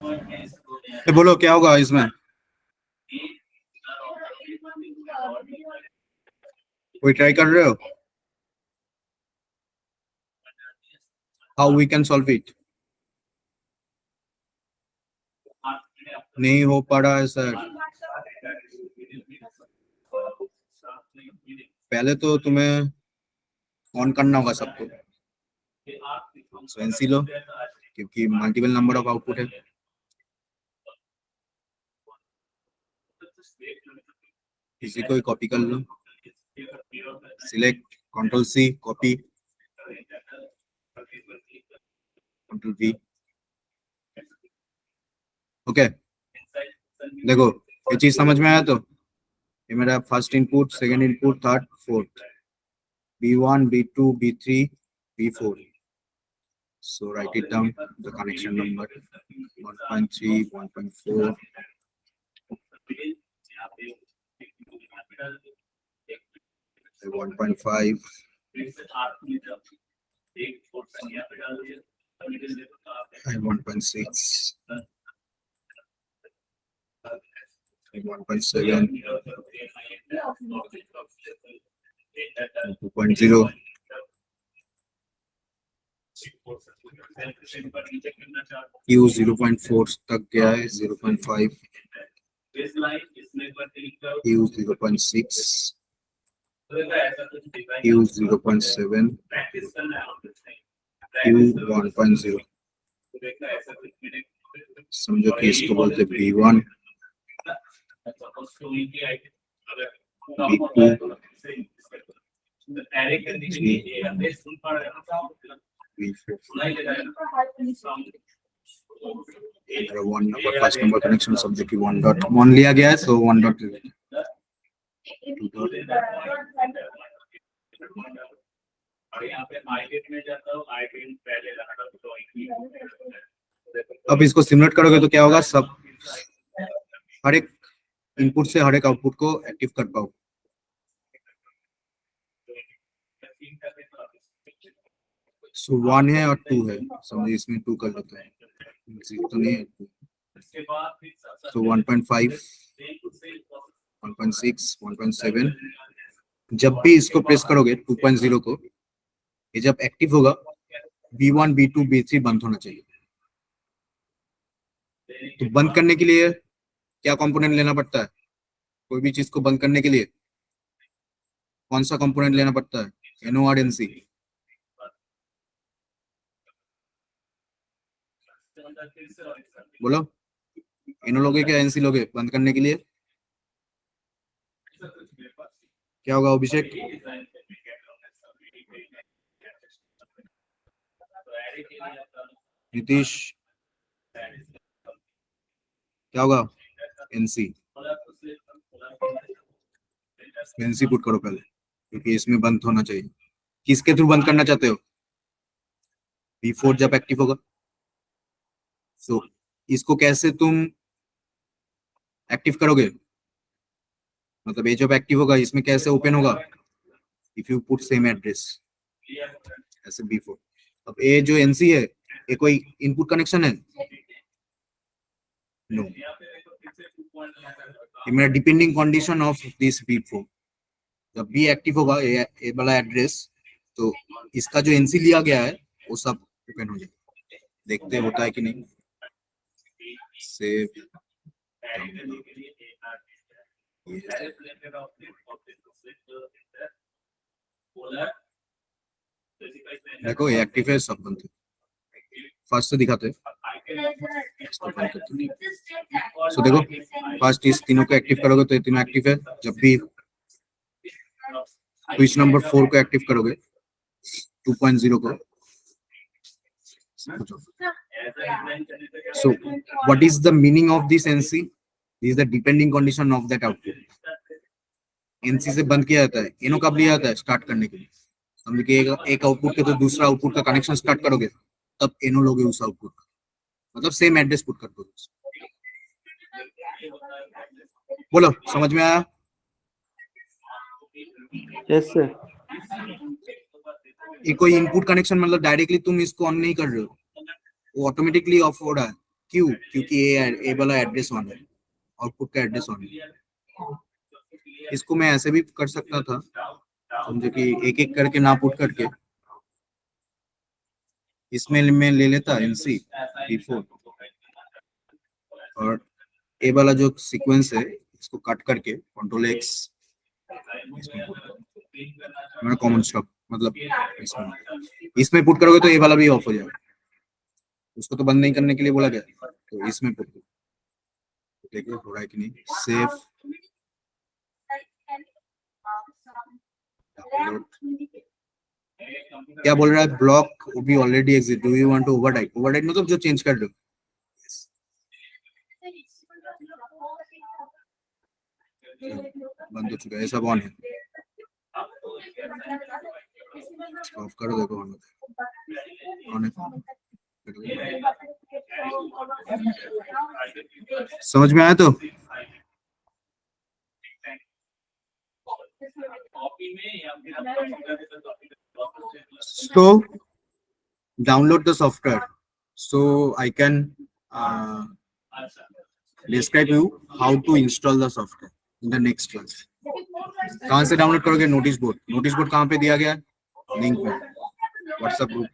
ये बोलो क्या होगा इसमें, कोई ट्राई कर रहे हो? How we can solve it? नहीं हो पा रहा है सर। पहले तो तुम्हें ऑन करना होगा सबको, एनसी लो क्योंकि मल्टीपल नंबर ऑफ आउटपुट है। किसी को कॉपी कर लो, select control C copy, control V. Okay देखो ये चीज समझ में आया तो ये मेरा first input, second input, third, fourth, B1, B2, B3, B4. So write it down, the connection number 1.3, 1.4. 1.5. 1.6. 1.7. 2.0. Q 0.4 तक गया है, 0.5. Q 0.6. Q 0.7. Q 1.0. समझो कि इसको बोलते B1, B2, one number, first number connection subject की 1.1 लिया गया है, so 1 dot अब इसको सिमुलेट करोगे तो क्या होगा, सब हर एक इनपुट से हर एक आउटपुट को एक्टिव कर पाओ। सो 1 है और 2 है, समझिए इसमें 2 कर लेते हैं, तो नहीं है 2। सो 1.5, 1.6, 1.7। जब भी इसको प्रेस करोगे 2.0 को, ये जब एक्टिव होगा B1, B2, B3 बंद होना चाहिए। तो बंद करने के लिए क्या कंपोनेंट लेना पड़ता है? कोई भी चीज को बंद करने के लिए कौन सा कंपोनेंट लेना पड़ता है? NO और NC। बोलो NO लोगे क्या NC लोगे बंद करने के लिए? क्या होगा अभिषेक? नीतीश क्या होगा? NC। NC पुट करो पहले क्योंकि इसमें बंद होना चाहिए। किसके थ्रू बंद करना चाहते हो? B4 जब एक्टिव होगा। सो इसको कैसे तुम एक्टिव करोगे, मतलब ये जब एक्टिव होगा इसमें कैसे ओपन होगा? If you put same address ऐसे B4। अब ये जो NC है ये कोई इनपुट कनेक्शन है? नो, ये मेरा depending condition of this B4। जब भी एक्टिव होगा ये वाला एड्रेस, तो इसका जो NC लिया गया है वो सब ओपन हो जाएगा। देखते होता है कि नहीं। सेव देखो ये एक्टिव है, सब बंद है। फर्स्ट से दिखाते हैं। सो देखो फर्स्ट इस तीनों को एक्टिव करोगे तो ये तीनों एक्टिव है। जब भी स्विच नंबर 4 को एक्टिव करोगे 2.0 को, so what is the meaning of this NC? This is the depending condition of that output. NC से बंद किया जाता है। NO कब लिया जाता है? स्टार्ट करने के लिए। समझ के एक आउटपुट के तो दूसरा आउटपुट का कनेक्शन स्टार्ट करोगे तब NO लोगे उस आउटपुट का, मतलब सेम एड्रेस पुट कर दो। बोलो समझ में आया? Yes sir. ये कोई इनपुट कनेक्शन मतलब डायरेक्टली तुम इसको ऑन नहीं कर रहे हो, वो ऑटोमेटिकली ऑफ हो रहा है। क्यों? क्योंकि ये वाला एड्रेस ऑन है, आउटपुट का एड्रेस ऑन है। इसको मैं ऐसे भी कर सकता था, समझे कि एक एक करके ना पुट करके इसमें मैं ले लेता NC P4 और ए वाला जो सीक्वेंस है इसको कट करके कंट्रोल X मैंने कॉमन स्टॉप मतलब इसमें पुट करोगे तो ये वाला भी ऑफ हो जाएगा। उसको तो बंद नहीं करने के लिए बोला गया, तो इसमें पुट करो। देखो हो रहा है कि नहीं। सेव क्या बोल रहा है? ब्लॉक भी already exit, do you want to overwrite? Overwrite मतलब जो चेंज कर दो। बंद हो चुका है, सब ऑन है। ऑफ करो, देखो ऑन है। समझ में आया? तो so download the software so I can describe you how to install the software in the next class. कहाँ से डाउनलोड करोगे? Notice board. नोटिस बोर्ड कहाँ पे दिया गया? लिंक में, व्हाट्सएप ग्रुप।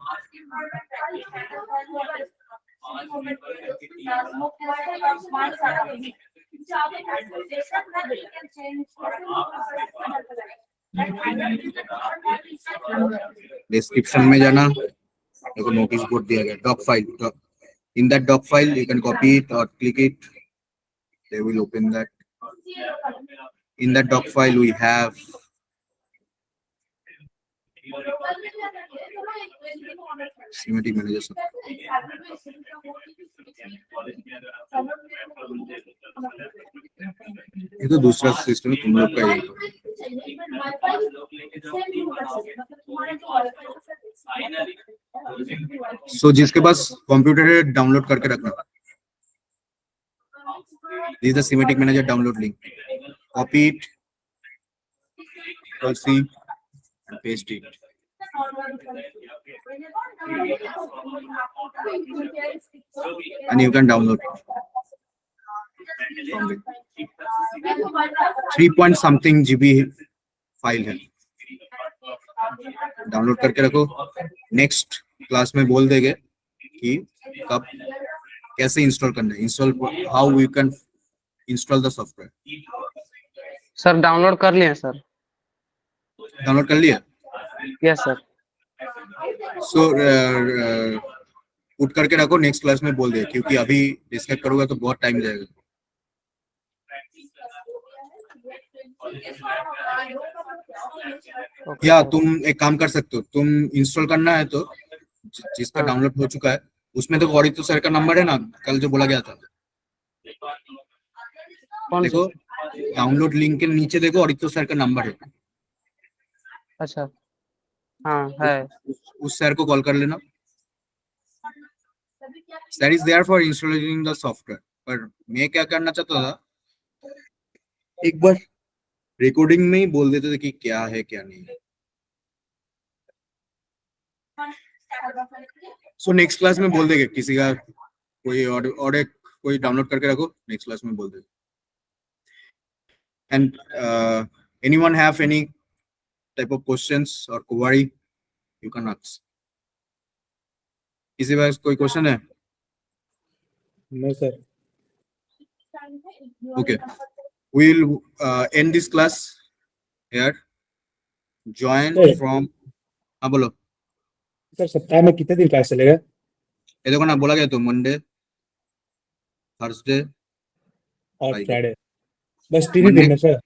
डिस्क्रिप्शन में जाना, देखो नोटिस बोर्ड दिया गया, doc file. In that doc file you can copy it or click it, they will open that. In that doc file we have schematic manager. ये तो दूसरा system है, तुम लोग का ये। So जिसके पास कंप्यूटर है डाउनलोड करके रखना। This is the schematic manager download link. Copy it, Control C and paste it. And you can download it. 3 point something GB file है, डाउनलोड करके रखो। नेक्स्ट क्लास में बोल देंगे कि कब कैसे इंस्टॉल करना है, install how we can install the software. Sir download कर लिए सर। डाउनलोड कर लिया? Yes sir. सो पुट करके रखो, नेक्स्ट क्लास में बोल दे, क्योंकि अभी डिस्कस करोगे तो बहुत टाइम जाएगा। या तुम एक काम कर सकते हो, तुम इंस्टॉल करना है तो जिसका डाउनलोड हो चुका है उसमें तो ऑडितो सर का नंबर है ना, कल जो बोला गया था। देखो डाउनलोड लिंक के नीचे देखो ऑडितो सर का नंबर है। अच्छा हाँ है। उस सर को कॉल कर लेना। That is there for installing the software. पर मैं क्या करना चाहता था, एक बार रिकॉर्डिंग में ही बोल देते थे कि क्या है क्या नहीं है। सो नेक्स्ट क्लास में बोल देंगे, किसी का कोई और एक कोई डाउनलोड करके रखो, नेक्स्ट क्लास में बोल देंगे। And anyone have any type of questions और क्वेरी यू कैन आस्क। किसी पास कोई क्वेश्चन है? No, sir. Okay, we'll end this class here. Join Sir. from हाँ बोलो। सर सप्ताह में कितने दिन क्लास चलेगा? ये देखो ना, बोला गया तो मंडे, थर्सडे और Friday. फ्राइडे, बस 3 ही Monday. दिन है सर।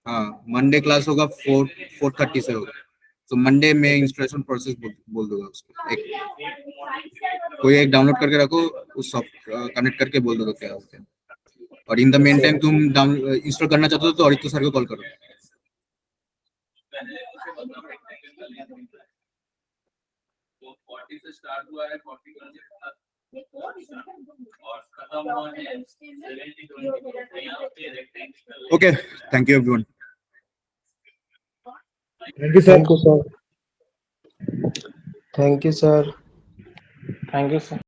हाँ मंडे क्लास होगा 4:30 से होगा। तो मंडे में इंस्टॉलेशन प्रोसेस बोल दोगे उसको। कोई एक डाउनलोड करके रखो, उस कनेक्ट करके बोल दोगे क्या होता है। और इन द मेन टाइम तुम इंस्टॉल करना चाहते हो तो ऑडितो सर को कॉल करो। से स्टार्ट हुआ है 40 और खत्म हुआ है 70 यहाँ पे rectangle. Okay, thank you everyone. Thank you sir. Thank you, sir. Thank you sir.